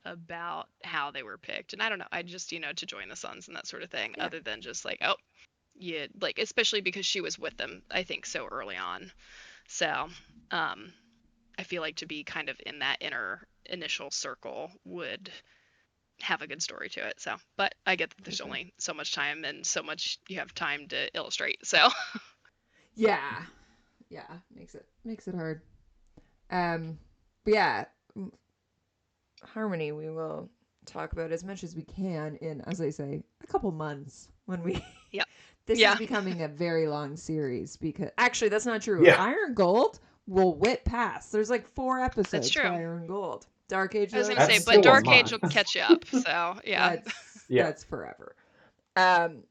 about how they were picked. And I don't know, I just, to join the Suns and that sort of thing, Yeah. other than just like, oh, yeah, like especially because she was with them, I think, so early on. So, I feel like to be kind of in that inner initial circle would have a good story to it. So, but I get that there's Okay. only so much time and so much you have time to illustrate. So, Yeah. Yeah. Makes it hard. But yeah, Harmony we will talk about as much as we can in, as I say, a couple months when we yeah, this is yeah, becoming a very long series, because actually that's not true. Yeah. Iron Gold will whip past. There's like 4 that's episodes for true. Iron Gold. Dark Age I was though, gonna say, That's but still a Dark Age month. will catch you up. So, yeah, Yeah. that's forever. Um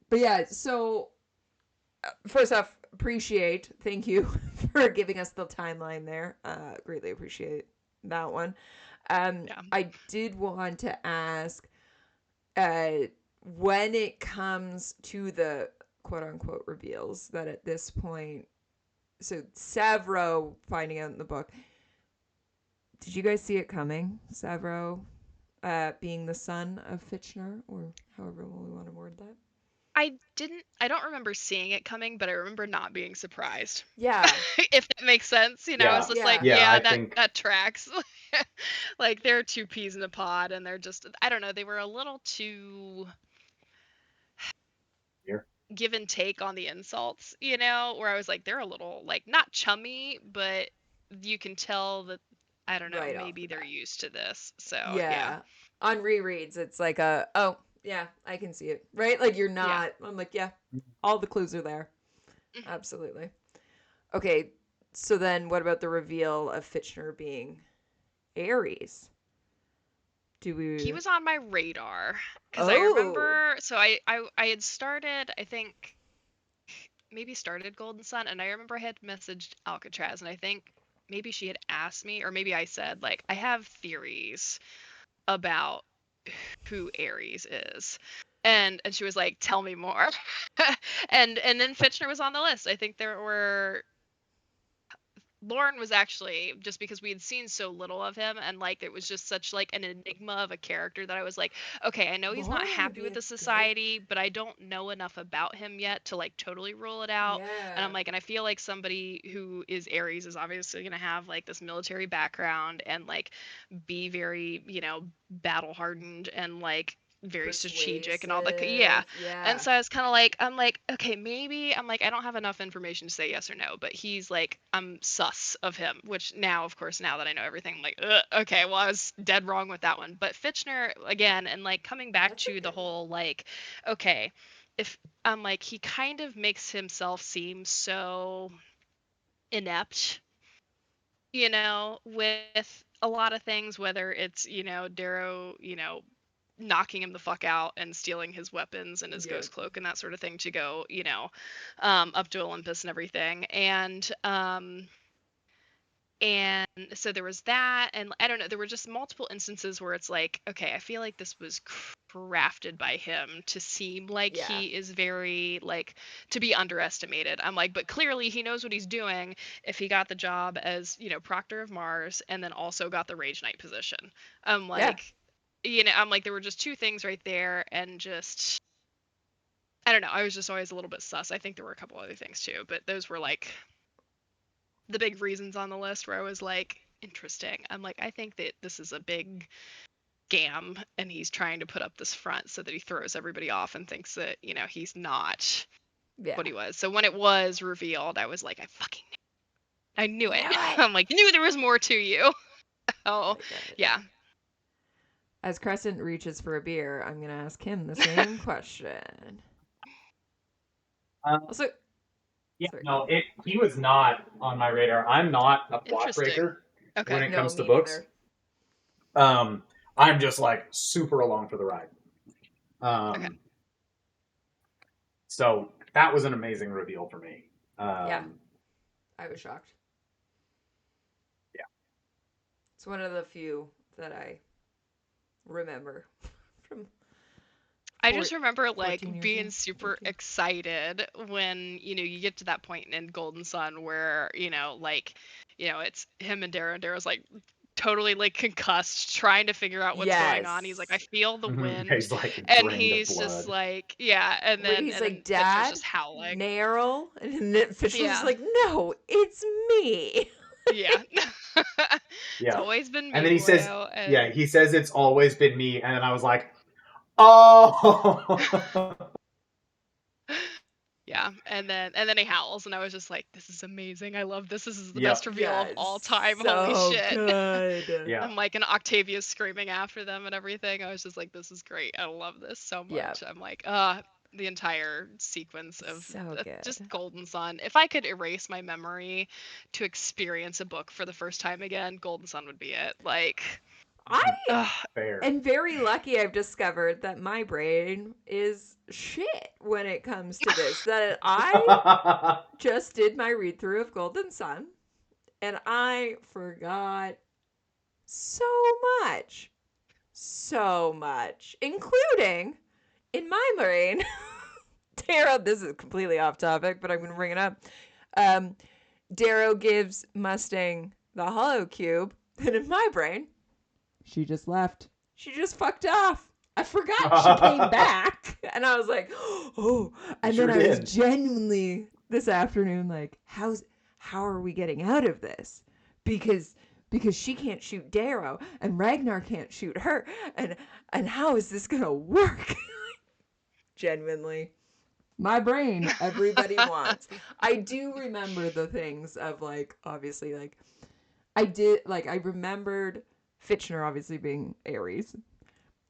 but yeah, so first off, thank you for giving us the timeline there. Greatly appreciate that one. yeah. I did want to ask, uh, when it comes to the quote unquote reveals that at this point, so Savro finding out in the book, did you guys see it coming? Savro being the son of Fitchner, or however we want to word that. I don't remember seeing it coming, but I remember not being surprised. Yeah, If that makes sense, I was Yeah. just like, yeah, Yeah, yeah, I that think that tracks. Like they're two peas in a pod, and they're just, I don't know, they were a little too here. give and take on the insults, where I was like, they're a little like not chummy, but you can tell that, I don't know, right off maybe the they're bat. used to this. So yeah, Yeah. On rereads, it's like oh, yeah, I can see it. Right? Like you're yeah. not, I'm like, yeah, all the clues are there. Mhm. Absolutely. Okay. So then what about the reveal of Fitchner being Aries? He was on my radar because I Oh. remember. So I had started. I think maybe started Golden Sun, and I remember I had messaged Alcatraz, and I think maybe she had asked me, or maybe I said like I have theories about who Ares is. And she was like, "Tell me more." and then Fitchner was on the list. I think there were Lauren was actually, just because we had seen so little of him, and like it was just such like an enigma of a character that I was like, okay, I know he's not Lauren would happy be with a the good- society, but I don't know enough about him yet to like totally rule it out. And I'm Yeah. like, and I feel like somebody who is Aries is obviously going to have like this military background and like be very, battle hardened and like very strategic and all the yeah. Persuasive. Yeah. And so I was kind of like, I'm like, okay, maybe I'm like, I don't have enough information to say yes or no, but he's like, I'm sus of him, which now, of course, now that I know everything, I'm like, okay, well, I was dead wrong with that one. But Fitchner, again, and like coming back That's a to the good one. whole, like, okay, if I'm like, he kind of makes himself seem so inept, with a lot of things, whether it's, Darrow, knocking him the fuck out and stealing his weapons and his Yep. ghost cloak and that sort of thing to go, up to Olympus and everything. And so there was that, and I don't know, there were just multiple instances where it's like, okay, I feel like this was crafted by him to seem like Yeah. he is very like to be underestimated. I'm like, but clearly he knows what he's doing if he got the job as, Proctor of Mars and then also got the Rage Knight position. I'm like, I'm like, there were just two things right there, and just I don't know, I was just always a little bit sus. I think there were a couple other things too, but those were like the big reasons on the list where I was like, interesting. I'm like, I think that this is a big scam and he's trying to put up this front so that he throws everybody off and thinks that, he's not Yeah. what he was. So when it was revealed, I was like, I fucking knew it. I knew it. Knew it. I'm like, knew there was more to you. Oh, Like that. yeah. As Crescent reaches for a beer, I'm going to ask him the same question. Also, Yeah, sorry. no, he was not on my radar. I'm not a plot Interesting. breaker Okay. when it No, comes to me books. neither. I'm just like super along for the ride. Okay. So that was an amazing reveal for me. Yeah. I was shocked. Yeah. It's one of the few that I remember from. I just remember 14 like years being ago. super 13. excited when, you get to that point in Golden Sun where, like, it's him and Darrow, and Darrow's like totally like concussed, trying to figure out what's going on. He's like, I feel the wind. He's like And drained of he's just blood. like, yeah, and When then he's and like, then Fitchner's Dad, just howling. Narrow, and then Fitchner's Yeah. like, no, it's me. Yeah. Yeah. It's always been me, And then he says, boyo, and yeah, he says it's always been me, and then I was like, oh. yeah, and then he howls, and I was just like, this is amazing. I love this. This is the Yep. best reveal of Yes, all time. so Holy shit. good. Yeah. I'm like, and Octavia's screaming after them and everything. I was just like, this is great. I love this so much. Yep. I'm like, the entire sequence of So good. just Golden Sun. If I could erase my memory to experience a book for the first time again, Golden Sun would be it. Like, I Fair. am very lucky I've discovered that my brain is shit when it comes to this. That I just did my read through of Golden Sun and I forgot so much. So much. Including in my brain. Darrow, this is completely off topic, but I'm going to bring it up. Darrow gives Mustang the hollow cube, and in my brain, she just left. She just fucked off. I forgot she came back. And I was like, oh. And Sure then I was did. genuinely this afternoon like, how are we getting out of this? Because she can't shoot Darrow and Ragnar can't shoot her. And how is this going to work? Genuinely. My brain, everybody wants. I do remember the things of like, obviously, like, I remembered Fitchner obviously being Ares,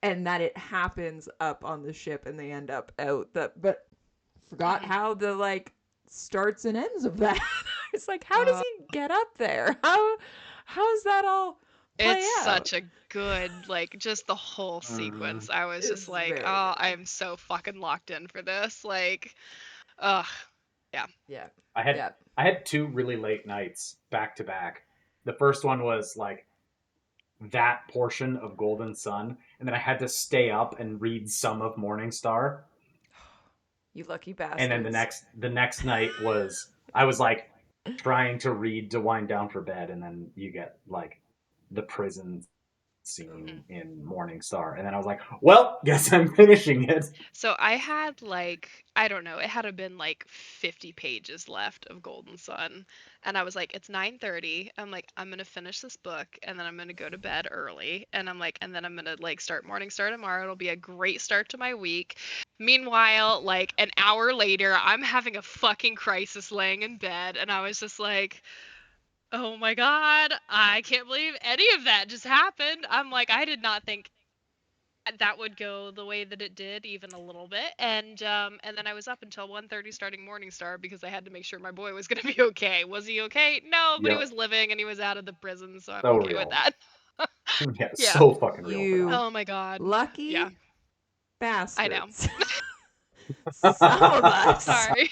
and that it happens up on the ship and they end up out. But forgot how the like starts and ends of that. It's like, how does he get up there? How's that all play It's out. such a good, like, just the whole Mhm. sequence. I was just It's like, very oh, good. I'm so fucking locked in for this. Like, ugh, yeah. Yeah. I had Yeah. I had two really late nights back to back. The first one was like that portion of Golden Sun, and then I had to stay up and read some of Morning Star. You lucky And then bastards. the next night was I was like trying to read to wind down for bed, and then you get like the prison scene Mhm. in Morning Star, and then I was like, well, guess I'm finishing it. So I had like, I don't know, it had to been like 50 pages left of Golden Sun. And I was like, it's 9:30. I'm like, I'm gonna finish this book and then I'm gonna go to bed early. And I'm like, and then I'm gonna like start Morning Star tomorrow. It'll be a great start to my week. Meanwhile, like an hour later, I'm having a fucking crisis laying in bed, and I was just like, oh my God, I can't believe any of that just happened. I'm like, I did not think that would go the way that it did even a little bit, and then I was up until 1:30 starting Morningstar because I had to make sure my boy was going to be okay. Was he okay? No, but he Yep, was living and he was out of the prison, so I'm so okay with real. that. Yeah, Yeah. so fucking real for You Oh my God. Yeah, lucky I know. bastards. Some of us. that. Sorry.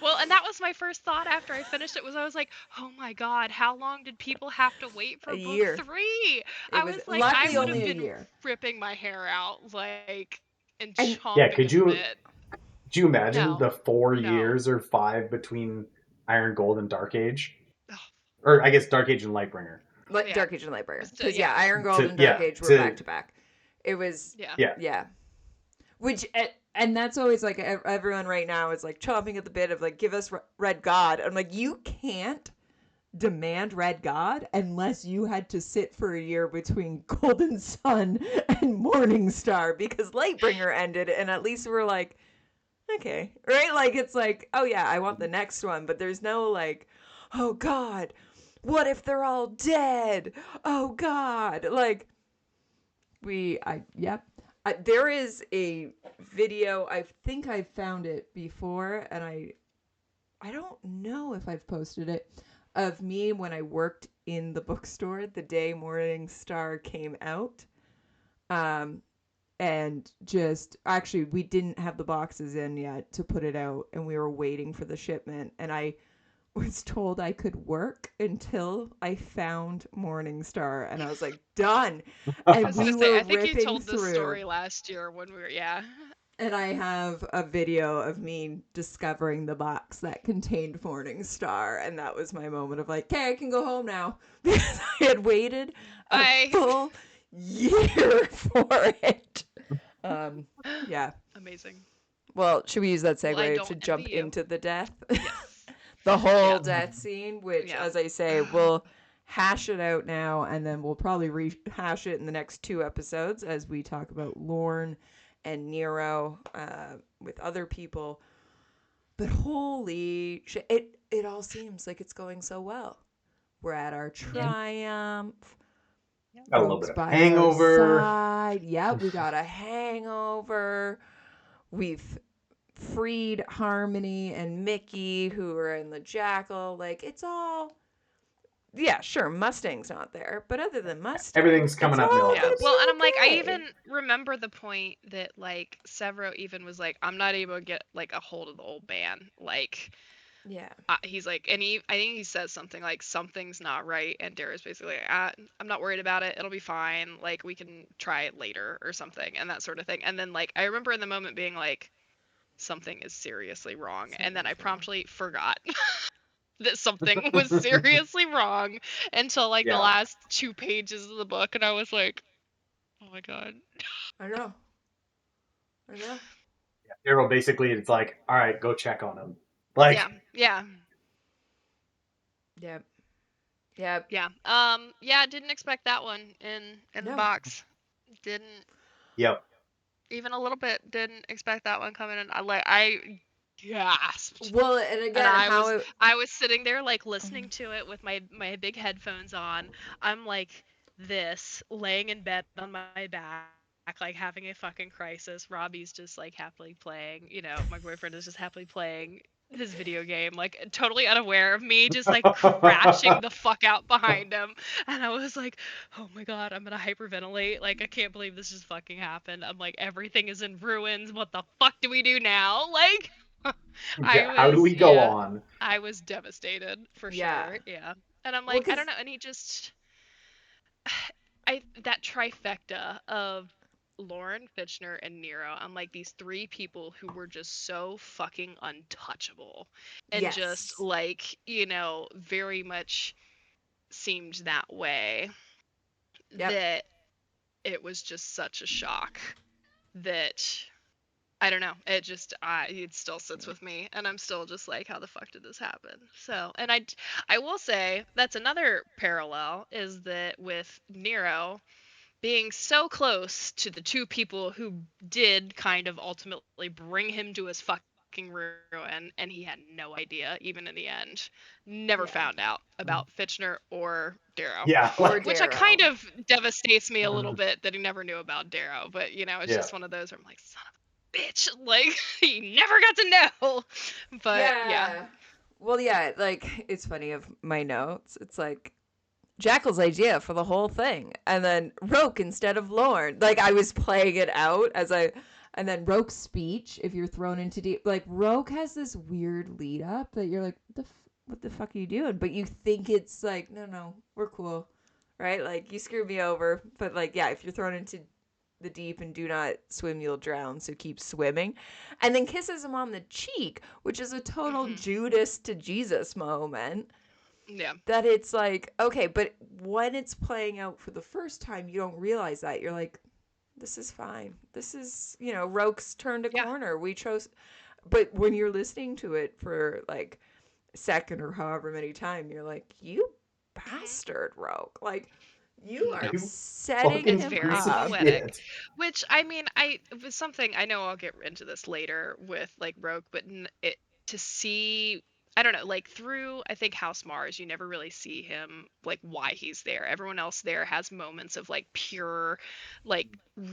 Well, and that was my first thought after I finished it was I was like, "Oh my God, how long did people have to wait A for book year. 3?" It I was was like, I luckily would have only a Mhm. been year. ripping my hair out like and And Yeah, chomping at the bit. could you imagine No. the four No. years or five between Iron Gold and Dark Age, or I guess Dark Age and Lightbringer? Oh yeah. Dark Age and Lightbringer. Just Because, yeah, yeah. Iron Gold To and Dark yeah, Age were back to to back. It was, Yeah. yeah, yeah. Which, and that's always like everyone right now is like chomping at the bit of like, give us Red God. I'm like, you can't demand Red God unless you had to sit for a year between Golden Sun and Morning Star because Lightbringer ended, and at least we're like, okay, right? Like, it's like, oh yeah, I want the next one, but there's no like, oh God, what if they're all dead? Oh God, like, yep. There is a video, I think I found it before, and I don't know if I've posted it, of me when I worked in the bookstore the day Morning Star came out. Um, and just actually, we didn't have the boxes in yet to put it out, and we were waiting for the shipment. And I was told I could work until I found Morning Star, and I was like, done. I And was we gonna say, were I think you ripping told this through. story last year when we were, yeah. And I have a video of me discovering the box that contained Morning Star, and that was my moment of like, okay, I can go home now because I had waited a I full year for it. Um, yeah. amazing. Well, should we use that Well, I segue to don't envy jump you. into the death? Yes. The whole Yeah. death scene, which, Yeah. as I say, we'll hash it out now, and then we'll probably rehash it in the next two episodes as we talk about Lorne and Nero with other people. But holy shit, it all seems like it's going so well. We're at our Yeah. Mhm. triumph. Yeah. Got a little bit Rogue's of by our hangover. side. Yep, we got a hangover. We've freed Harmony and Mickey, who are in the Jackal. Like, it's all. Yeah, sure, Mustang's not there, but other than Mustang, Everything's it's coming up all Yeah. gonna Milhouse. be Well, and I'm like, I even okay. remember the point that like Severo even was like, I'm not able to get like a hold of the old man. Like, Yeah. he's like, and I think he says something like, something's not right, and Dara's basically like, I'm not worried about it. It'll be fine. Like, we can try it later or something, and that sort of thing. And then like, I remember in the moment being like, something is seriously wrong, and then I Something's wrong. promptly forgot that something was seriously wrong until like the Yeah, last 2 pages of the book, and I was like, oh my God. I know. I know. Daryl basically it's like, all right, go check on him. Like, Yeah, yeah, Yep. Yep. yeah. Yeah, didn't expect that one in the No. box. Didn't yep, even a little bit. Didn't expect that one coming in. I gasped. Well, and And again, I how was it. I was sitting there like listening to it with my big headphones on. I'm like this laying in bed on my back like having a fucking crisis. Robbie's just like happily playing, my boyfriend is just happily playing this video game, like totally unaware of me, just like crashing the fuck out behind him. And I was like, oh my god, I'm gonna hyperventilate. Like, I can't believe this just fucking happened. I'm like, everything is in ruins. What the fuck do we do now? Like, How do we go on? I was devastated for Yeah. sure. Yeah. And I'm Well, like, I 'cause- don't know. And he just, that trifecta of Lauren, Fitchner, and Nero. I'm like, these three people who were just so fucking untouchable and just Yes. like, very much seemed that way, Yep. that it was just such a shock that I don't know. It still sits with me, and I'm still just like, how the fuck did this happen? So, and I will say that's another parallel is that with Nero being so close to the two people who did kind of ultimately bring him to his fucking ruin, and he had no idea, even in the end. Never Yeah. found out about Fitchner or Darrow. Yeah, Or Which I Darrow. kind of devastates me a little bit that he never knew about Darrow. But, it's Yeah. just one of those where I'm like, son of a bitch. Like, he never got to know. But, yeah. Well, yeah, like, it's funny of my notes. It's like, Jackal's idea for the whole thing, and then Roke instead of Lorne. Like, I was playing it out and then Roke's speech, if you're thrown into deep, like, Roke has this weird lead up that you're like, what the fuck are you doing? But you think it's like, no, we're cool, right? Like, you screwed me over, but like, yeah, if you're thrown into the deep and do not swim, you'll drown, so keep swimming. And then kisses him on the cheek, which is a total Judas to Jesus moment. Yeah. That it's like, okay, but when it's playing out for the first time, you don't realize that. You're like, this is fine. This is, Roke's turned a corner. We chose. But when you're listening to it for like a second or however many times, you're like, you bastard, Roke. Like, you are setting It's him very up. poetic. Which, I mean, it was something, I know I'll get into this later with like Rogue, but to see, I don't know, like through, I think House Mars, you never really see him, like why he's there. Everyone else there has moments of like pure, like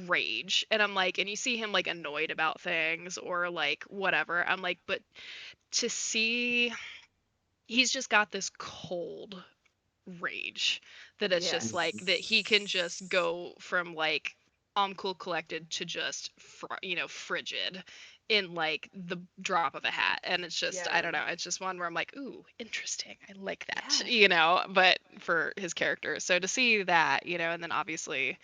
rage. And I'm like, and you see him like annoyed about things or like whatever. I'm like, but to see, he's just got this cold rage that it's just like that he can just go from like cool collected to just frigid in like the drop of a hat. And it's just I don't know, it's just one where I'm like, ooh, interesting, I like that. But for his character, so to see that, and then obviously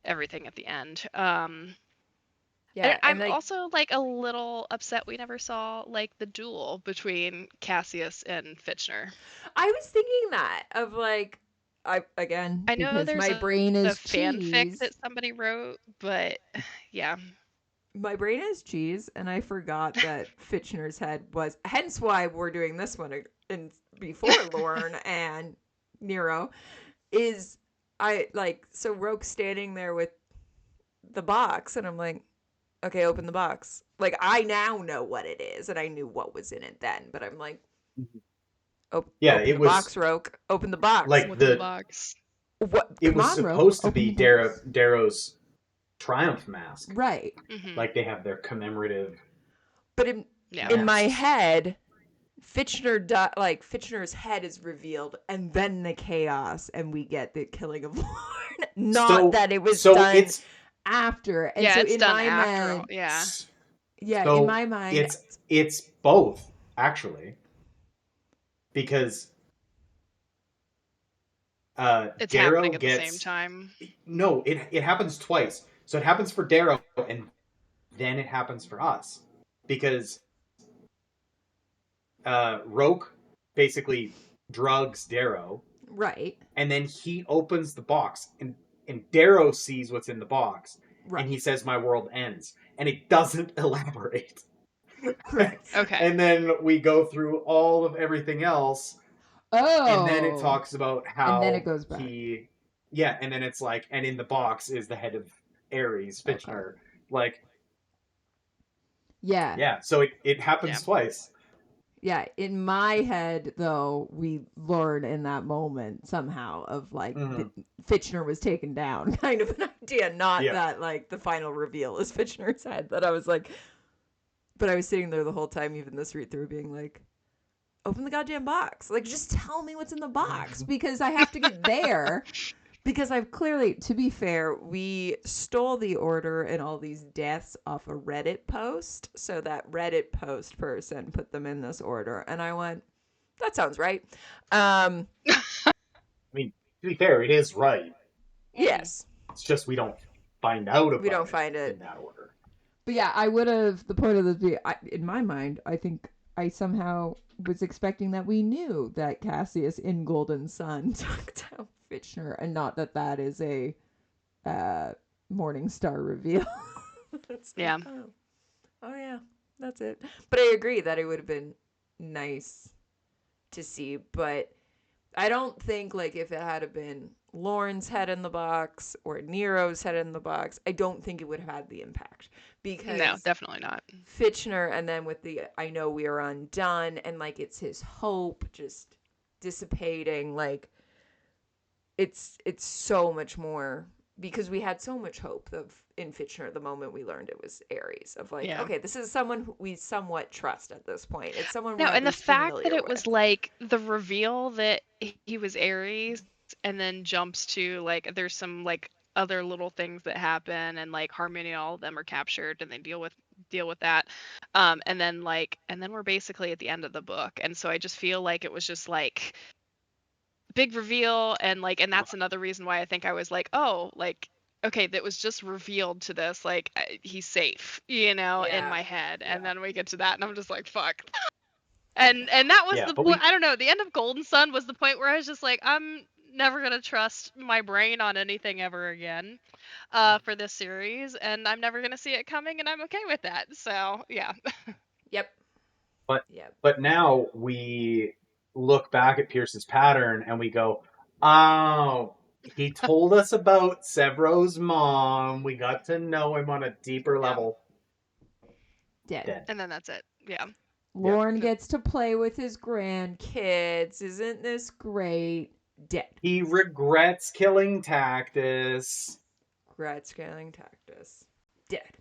everything at the end. And I'm like, also like a little upset we never saw like the duel between Cassius and Fitchner. I was thinking that of like, I know because there's my brain a is fanfic cheese. that somebody wrote, but yeah. My brain is cheese, and I forgot that Fitchner's head was. Hence why we're doing this one and before Lorne and Nero is so Roke's standing there with the box, and I'm like, okay, open the box. Like, I now know what it is, and I knew what was in it then, but I'm like, open the box, Roke. Open the box. Like what's in the box? What? It was supposed to be Darrow's triumph mask, right? Like they have their commemorative. But in my head, Fitchner's head is revealed, and then the chaos, and we get the killing of Lorne. Not that it was done after. And so it's in done my after. mind, So in my mind, it's both actually, because it's Darrow happening at the same time. No, it happens twice. So it happens for Darrow, and then it happens for us, because Roke basically drugs Darrow, right, and then he opens the box, and Darrow sees what's in the box, right. and he says, "My world ends," and it doesn't elaborate. Right. Okay. And then we go through all of everything else. Oh. And then it talks about how and then it goes back. and then it's like, and in the box is the head of Ares, Fitchner. Okay. Like, yeah. Yeah, so it happens twice. Yeah, in my head, though, we learn in that moment somehow of like Fitchner was taken down, kind of an idea. Not that like the final reveal is Fitchner's head. That I was like, But I was sitting there the whole time, even this read through, being like, open the goddamn box. Like, just tell me what's in the box, because I have to get there. Because I've clearly, to be fair, we stole the order and all these deaths off a Reddit post. So that Reddit post person put them in this order. And I went, that sounds right. I mean, to be fair, it is right. Yes. It's just we don't find out about We don't find it in that order. But yeah, I would have, the point of this video, in my mind, I think I somehow was expecting that we knew that Cassius in Golden Sun took down Fitchner, and not that that is a Morning Star reveal. Yeah. Like, oh yeah, that's it. But I agree that it would have been nice to see, but I don't think, like, if it had been Lauren's head in the box or Nero's head in the box, I don't think it would have had the impact. Because No, definitely not. Fitchner, and then with the I know we are undone, and like it's his hope just dissipating, like it's so much more, because we had so much hope in Fitchner the moment we learned it was Ares, of like, okay, this is someone who we somewhat trust at this point. It's someone No, we're and the fact that it with. was like the reveal that he was Ares, and then jumps to like there's some like other little things that happen, and like Harmony and all of them are captured, and they deal with that, and then we're basically at the end of the book, and so I just feel like it was just like big reveal, and that's another reason why I think I was like, oh, like, okay, that was just revealed to this, like, he's safe, in my head, and then we get to that, and I'm just like, fuck. And that was the point. I don't know. The end of Golden Sun was the point where I was just like, I'm never gonna trust my brain on anything ever again, for this series, and I'm never gonna see it coming, and I'm okay with that. So yeah. Yep. But now we look back at Pierce's pattern and we go, oh, he told us about Sevro's mom. We got to know him on a deeper level. Dead. And then that's it. Yeah. Lauren gets to play with his grandkids. Isn't this great? Dead. He regrets killing Tactus. Dead.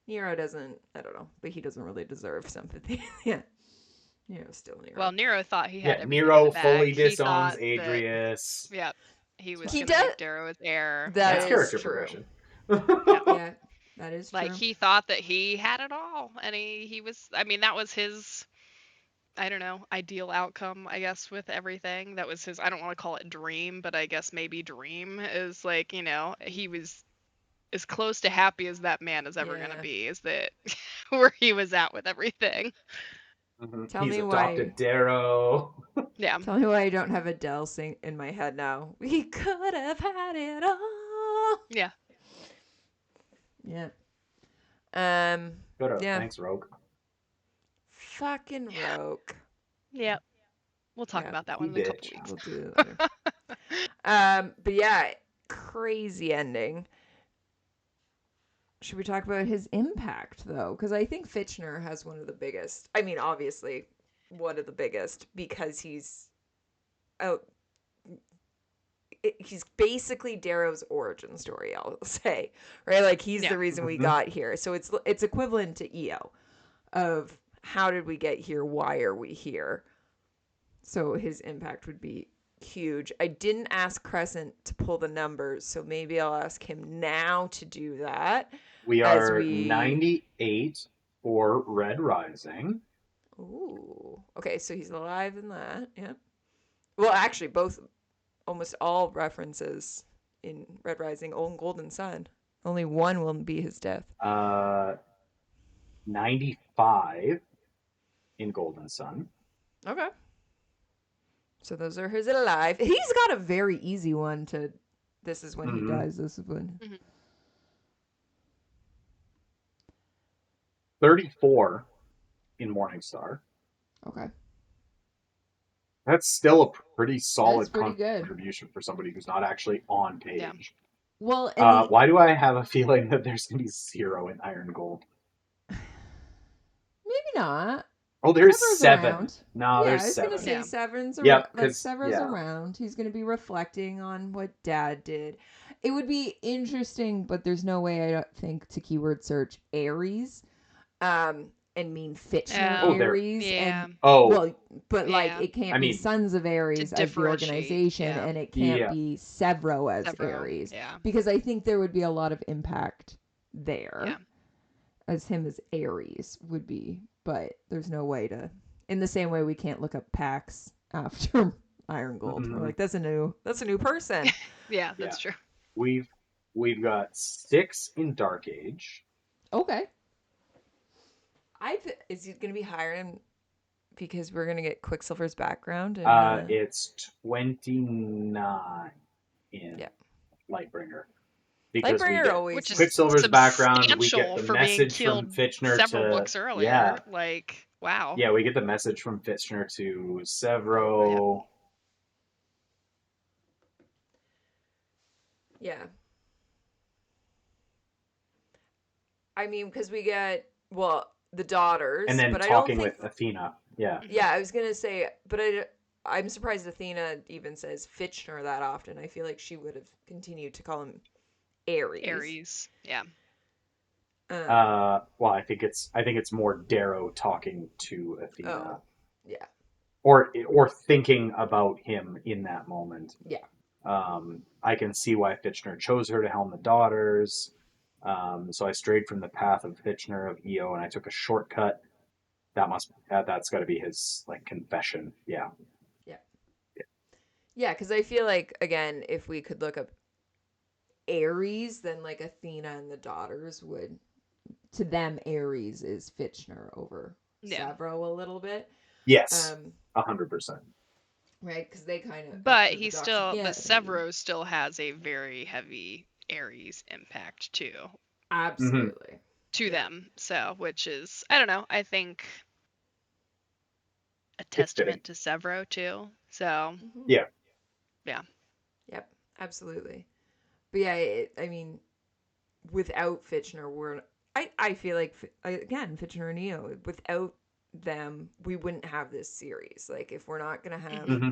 Nero doesn't, I don't know, but he doesn't really deserve sympathy. Yeah. Nero's still Nero. Well, Nero thought he had everything Nero in the bag. fully disowns Adrius. He was going to make Darrow his heir. That's character progression. Yeah, that is true. Like, he thought that he had it all, and he was, I mean, that was his, I don't know, ideal outcome, I guess, with everything. That was his, I don't want to call it dream, but I guess maybe dream is like, he was as close to happy as that man is ever going to be, is that where he was at with everything. Tell He's me adopted why. Darrow. Yeah. Tell me why I don't have Adele sing in my head now. We could have had it all. Yeah. Yeah. Good. Thanks, Rogue. Fucking Rogue. Yep. We'll talk about that one in a couple weeks. We'll do it later. But yeah, crazy ending. Should we talk about his impact, though? Because I think Fitchner has one of the biggest. I mean, obviously, one of the biggest, because he's basically Darrow's origin story, I'll say. Right? Like, he's the reason we got here. So it's equivalent to EO of how did we get here? Why are we here? So his impact would be huge. I didn't ask Crescent to pull the numbers, so maybe I'll ask him now to do that. We are 98 for Red Rising. Ooh. Okay, so he's alive in that. Yeah. Well, actually, almost all references in Red Rising own Golden Sun. Only one will be his death. 95 in Golden Sun. Okay. So those are his alive. He's got a very easy one to. This is when he dies. This is when. 34 in Morningstar. Okay. That's still a pretty solid contribution for somebody who's not actually on page. Yeah. Well, why do I have a feeling that there's going to be 0 in Iron Gold? Maybe not. Oh, there's Sever's 7. Around. No, there's 7. I was going to say Sever's around. Yep, Sever's around. He's going to be reflecting on what Dad did. It would be interesting, but there's no way I don't think to keyword search Ares. and mean Fitchner Oh, Oh, there. Ares, yeah, and Oh, well, but like yeah. it I can't be mean, Sons of To Ares as the differentiate, organization, yeah. and it can't yeah. be Severo as Severo, Ares, yeah, because I think there would be a lot of impact yeah. there as him as Ares would be, but there's no way to. In the same way, we can't look up Pax after Iron Gold. We're Mhm. like, that's a new person. Yeah, Yeah. that's true. We've we've got 6 in Dark Age. Okay, is it gonna be higher in because we're gonna get Quicksilver's background and It's 29 yeah, in Lightbringer because we Lightbringer get always Which is seems Quicksilver's background. We get substantial the for being message from killed Fitchner several to books earlier. yeah, Like, wow. yeah. We get the message from Fitchner to right. Yep. Severo. Yeah, I mean because we get the And daughters, then but I don't talking think. with Athena. Yeah. Yeah, Hmm. I was gonna say, but I'm surprised Athena even says Fitchner that often. I feel like she would have continued to call him Ares. Aries. Yeah. Um. Well, I think it's more Darrow talking to Oh. Athena, Yeah. or thinking about him in that moment. Yeah. I can see why Fitchner chose her to helm the daughters. So I strayed from the path of Fitchner of Eo, and I took a shortcut. That's got to be his like confession. Yeah. Yeah. Yeah. Because I feel like again, if we could look up Ares, then like Athena and the daughters would to them Ares is Fitchner over Yeah. Savro a little bit. Yes. Um. 100%. Right, because they kind of But after the he docs. still, Yeah. but Severo still has a very heavy Aries impact too Mm-hmm. Absolutely. to Yeah. them. So, which is, I don't know, I think a It's fitting. testament to Severo too. So, Hmm. Yeah. yeah. Yep. Absolutely. But yeah, I mean, without Fitchner, I feel like again Fitchner and Neo. Without them, we wouldn't have this series. Like if we're not gonna have Hmm. Mm-hmm.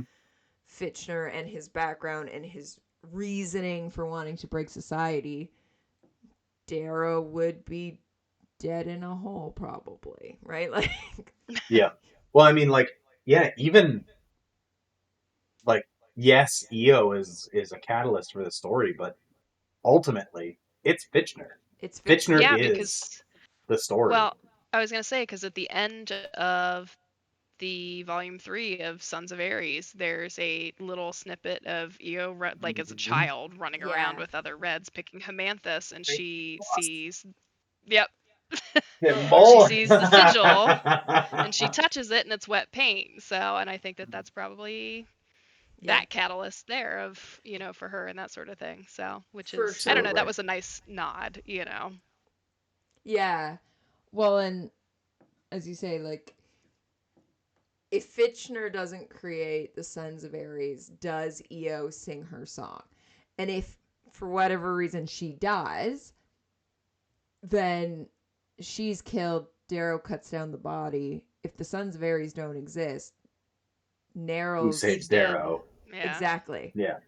Fitchner and his background and his reasoning for wanting to break society, Darrow would be dead in a hole probably, right? Like, Yeah. Well, I mean, like, yeah, even like, yes, Eo is a catalyst for the story, but ultimately, it's Fitchner. it's Fitchner Fitchner. Yeah, is because, the story. well, I was going to say, because at the end of the volume 3 of Sons of Ares, there's a little snippet of Io, like as a Mm-hmm. child, running around Yeah. with other Reds picking Hemanthus, and Great she loss. sees, yep, Good she boy. sees the sigil, and she touches it, and it's wet paint. So, and I think that that's probably Yeah. that catalyst there of, for her and that sort of thing. So, which For is, I don't know, that sure. Absolutely. was a nice nod. Yeah. Well, and as you say, like if Fitchner doesn't create the Sons of Ares, does Io sing her song? And if for whatever reason she does, then she's killed. Darrow cuts down the body. If the Sons of Ares don't exist, Who Narrow's saves He's dead. Darrow? Yeah. exactly Yeah.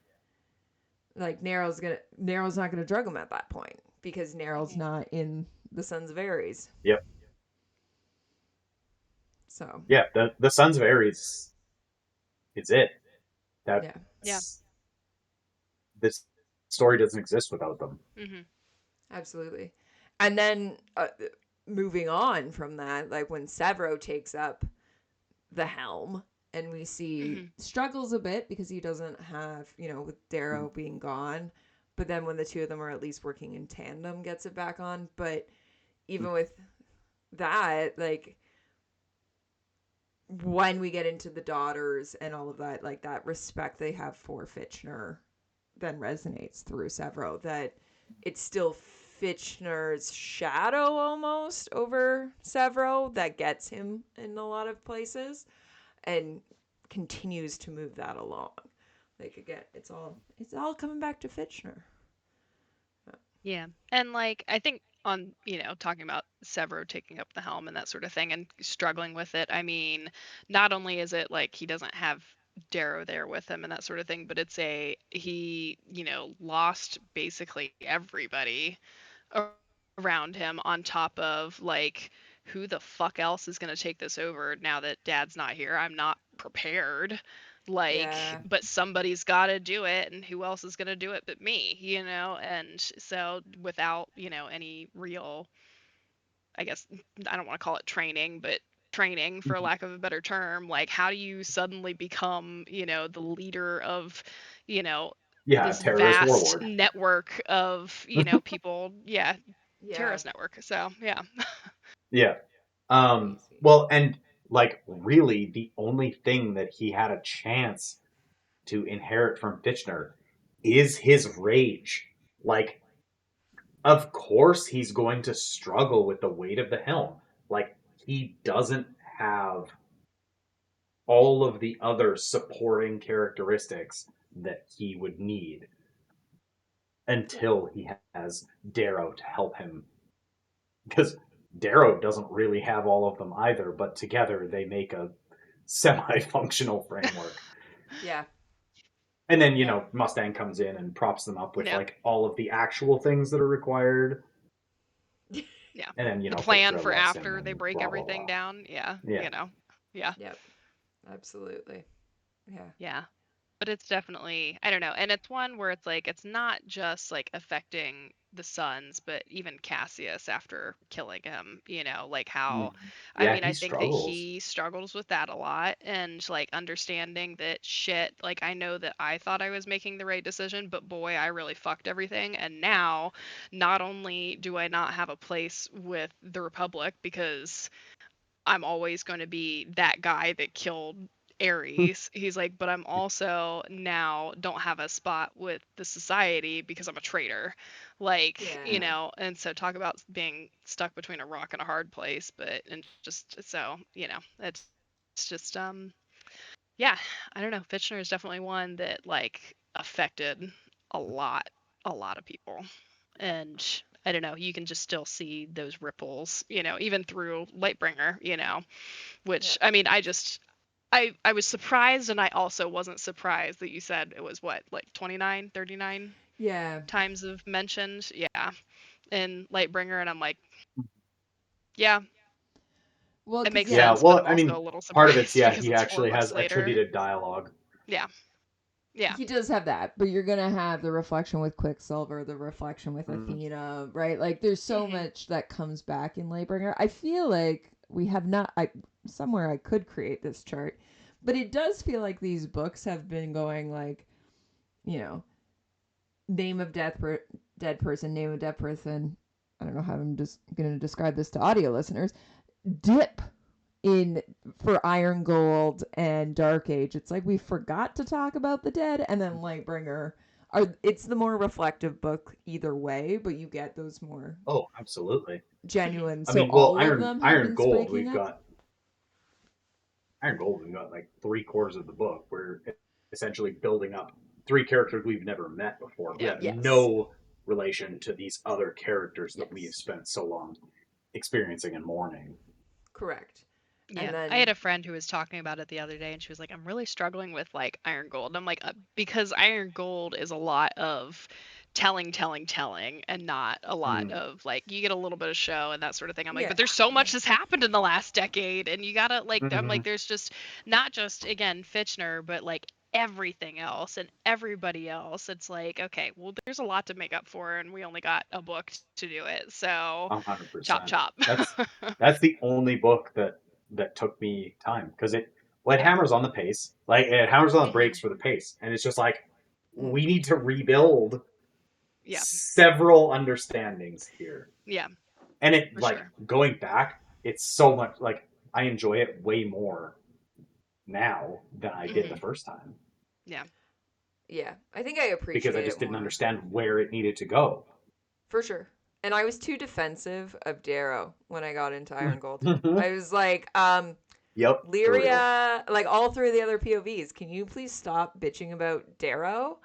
like Narrow's not gonna drug him at that point because Narrow's Hmm. not in the Sons of Ares. Yep. So Yeah. The Sons of Ares. It's it. yeah, Yeah. That's this story doesn't exist without them. Hmm. absolutely. And then moving on from that, like when Severo takes up the helm and we see Hmm. struggles a bit because he doesn't have, with Darrow being gone, but then when the two of them are at least working in tandem gets it back on. But even with that, like when we get into the daughters and all of that, like that respect they have for Fitchner then resonates through Severo that it's still Fitchner's shadow almost over Severo that gets him in a lot of places and continues to move that along. Like again, it's all coming back to Fitchner. Yeah. And like, I think on, talking about Severo taking up the helm and that sort of thing and struggling with it, I mean, not only is it like he doesn't have Darrow there with him and that sort of thing, but he, lost basically everybody around him on top of like who the fuck else is going to take this over now that dad's not here? I'm not prepared. Like, Yeah. but somebody's got to do it, and who else is going to do it but me, you know? And so without, you know, any real, I guess, I don't want to call it training, but training for lack of a better term, like how do you suddenly become, you know, the leader of, you know, Yeah, this terrorist vast warlord. network of, you know, people, yeah, Yeah. terrorist network. So, yeah. Yeah. Crazy. Well, and like really, the only thing that he had a chance to inherit from Fitchner is his rage. Like, of course, he's going to struggle with the weight of the helm. Like, he doesn't have all of the other supporting characteristics that he would need until he has Darrow to help him. Because Darrow doesn't really have all of them either, but together they make a semi-functional framework. Yeah. And then, Yeah. Mustang comes in and props them up with Yeah. like all of the actual things that are required. Yeah. And then, The plan Fitchner for loves him after they and break blah blah everything blah. down. Yeah. Yeah. You know. Yeah. Yep. Absolutely. Yeah. Yeah. But it's definitely, I don't know. And it's one where it's like, it's not just like affecting the sons, but even Cassius after killing him, you know, like how, Mhm. I Yeah, mean, he I think that struggles. he struggles with that a lot and like understanding that shit, like I know that I thought I was making the right decision, but boy, I really fucked everything. And now, not only do I not have a place with the Republic because I'm always going to be that guy that killed Ares. He's like, but I'm also now don't have a spot with the society because I'm a traitor. Like, you Yeah. know, and so talk about being stuck between a rock and a hard place, but and just so, you know, it's just yeah, I don't know. Fitchner is definitely one that like affected a lot, a lot of people. And I don't know, you can just still see those ripples, you know, even through Lightbringer, you know, which Yep. I mean, I was surprised and I also wasn't surprised that you said it was what, like 29, 39 Yeah. times of mentioned. Yeah. In Lightbringer and I'm like, yeah, Well, it because makes Yeah, yeah. sense, but well, I'm I also a mean, little part of it's surprised yeah, because he it's 4 actually has books later. attributed dialogue. Yeah. Yeah. He does have that, but you're gonna have the reflection with Quicksilver, the reflection with Mm. Athena, right? Like, there's so Mhm. much that comes back in Lightbringer. I feel like we have not. I somewhere I could create this chart, but it does feel like these books have been going like, you know, name of dead person, name of dead person. I don't know how I'm just gonna describe this to audio listeners. Dip in for Iron Gold and Dark Age. It's like we forgot to talk about the dead, and then Lightbringer. It's the more reflective book either way, but you get those more Oh, absolutely. Mhm. genuine. I So mean, well, all of them have Iron been Gold, spiking we've up. got Iron Gold, we've got like three-quarters of the book. We're essentially building up three characters we've never met before, who Yeah. have Yes. no relation to these other characters that we have Yes. spent so long experiencing and mourning. Correct. And Yeah, I had then a friend who was talking about it the other day, and she was like, "I'm really struggling with like Iron Gold." And I'm like, because Iron Gold is a lot of telling, telling, telling, and not a lot Mm. of like you get a little bit of show and that sort of thing. I'm like, yeah, but there's so much that's happened in the last decade, and you gotta like, I'm Hmm. like, there's just not just again Fitchner, but like everything else and everybody else. It's like, okay, well, there's a lot to make up for, and we only got a book to do it, so 100%. chop chop. That's the only book that took me time because it Yeah. hammers on the pace, like it hammers on the brakes Hmm. for the pace, and it's just like mm, we need to rebuild Yeah. several understandings here, Yeah. and it For like sure. going back, it's so much like I enjoy it way more now than I did the Hmm. first time Yeah. yeah. I think I because I appreciate it just didn't more understand where it needed to go. for sure. And I was too defensive of Darrow when I got into Iron Gold. I was like, Yep, for real. Lyria, like all three of the other POVs, can you please stop bitching about Darrow?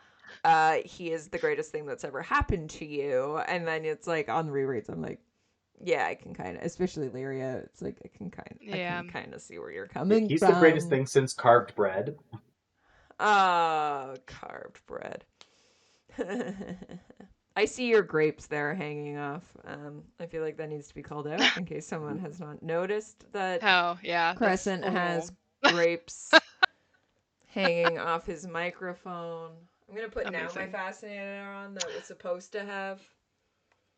He is the greatest thing that's ever happened to you. And then it's like on rereads, I'm like, yeah, I can kind of, especially Lyria. It's like I Yeah. can kind of see where you're Yeah, coming he's the greatest from. thing since carved bread. Oh, carved bread. I see your grapes there hanging off. I feel like that needs to be called out in case someone has not noticed that Oh, yeah. Crescent that's, has oh, grapes hanging off his microphone. I'm gonna put Now My Amazing. Fascinator on that was supposed to have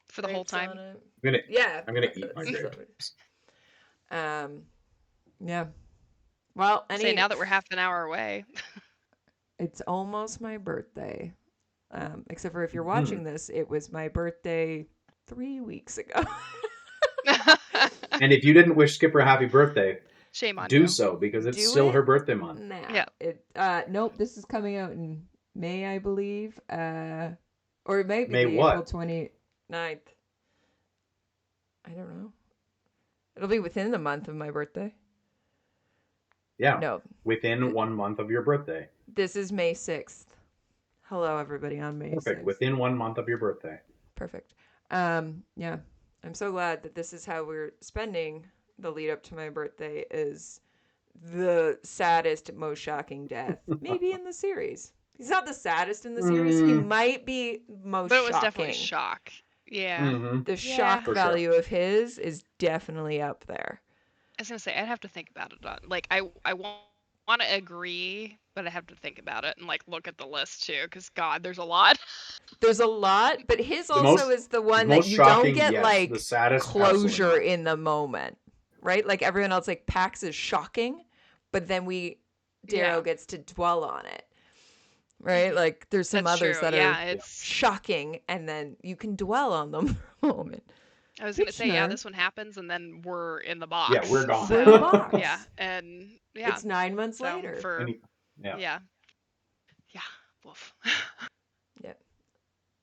For the whole grapes on time. it. Yeah, I'm gonna eat my that's grapes. yeah. Well, Say now that we're half an hour away. it's almost my birthday. Except for if you're watching this, it was my birthday 3 weeks ago. And if you didn't wish Skipper a happy birthday, Shame on do you. so because it's Do still it her birthday month. now. Yeah. Nope, this is coming out in May, I believe. Or it might be May the April what? 29th. I don't know. It'll be within the month of my birthday. Yeah. No, Within 1 month of your birthday. this is May 6th. Hello, everybody, on May Perfect. 6th. Within 1 month of your birthday. Perfect. Yeah. I'm so glad that this is how we're spending the lead up to my birthday is the saddest, most shocking death. Maybe in the series. He's not the saddest in the series. He might be most But it was shocking. definitely shock. Yeah. Mm-hmm. The Yeah. shock For value of his is definitely up there. I was gonna say I'd have to think about it. Like I want to agree, but I have to think about it and like look at the list too, because God, there's a lot. There's a lot, but his The also most- is the one most that you don't shocking, get yes. like The saddest, absolutely closure not. in the moment, right? Like everyone else, like Pax is shocking, but then Darrow Yeah. gets to dwell on it, right? Like there's some That's others true. that Yeah, are it's. shocking, and then you can dwell on them for a moment. I was gonna say, yeah, Fitchner, this one happens, and then we're in the box. Yeah, we're gone. we're in the So box. yeah, and yeah, It's 9 months so later. for Yeah. yeah, woof. Yep.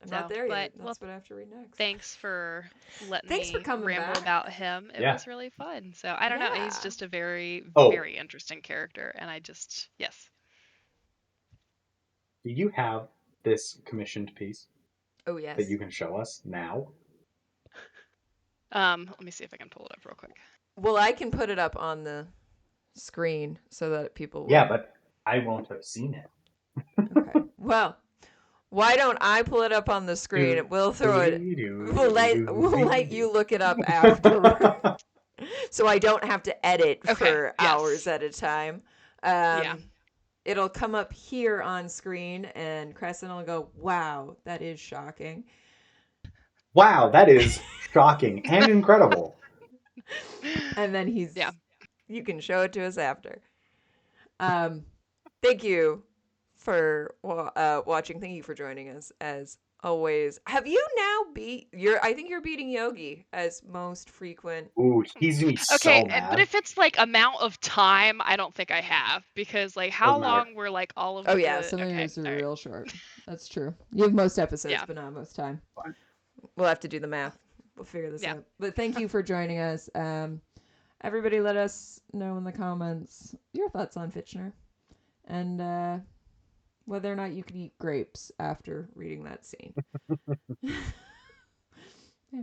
I'm So, not there but yet. well, That's what I have to read next. thanks for letting Thanks for me coming ramble back. about him. It Yeah. was really fun. So I don't know. He's Yeah. just a very, Oh. very interesting character, and I just yes. Do you have this commissioned piece Oh yes. that you can show us now? Let me see if I can pull it up real quick. Well, I can put it up on the screen so that people will... Yeah, but I won't have seen it. Okay. Well, why don't I pull it up on the screen? We'll throw it. We'll let you look it up after, so I don't have to edit for hours at a time. Yeah. It'll come up here on screen, and Crescent will go, "Wow, that is shocking." Wow, that is shocking and incredible. And then Yeah. You can show it to us after. Thank you for watching. Thank you for joining us as always. Have you now I think you're beating Yogi as most frequent. Ooh, he's gonna be Okay, so mad. but if it's like amount of time, I don't think I have, because like how Doesn't matter. long were like all of Oh the yeah, some of okay, yours are all right. real short. That's true. You have most episodes, Yeah. but not most time. Fine. We'll have to do the math. We'll figure this out. But thank you for joining us. Everybody, let us know in the comments your thoughts on Fitchner, and whether or not you could eat grapes after reading that scene. Yeah.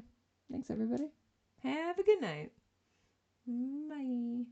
Thanks, everybody. Have a good night. Bye.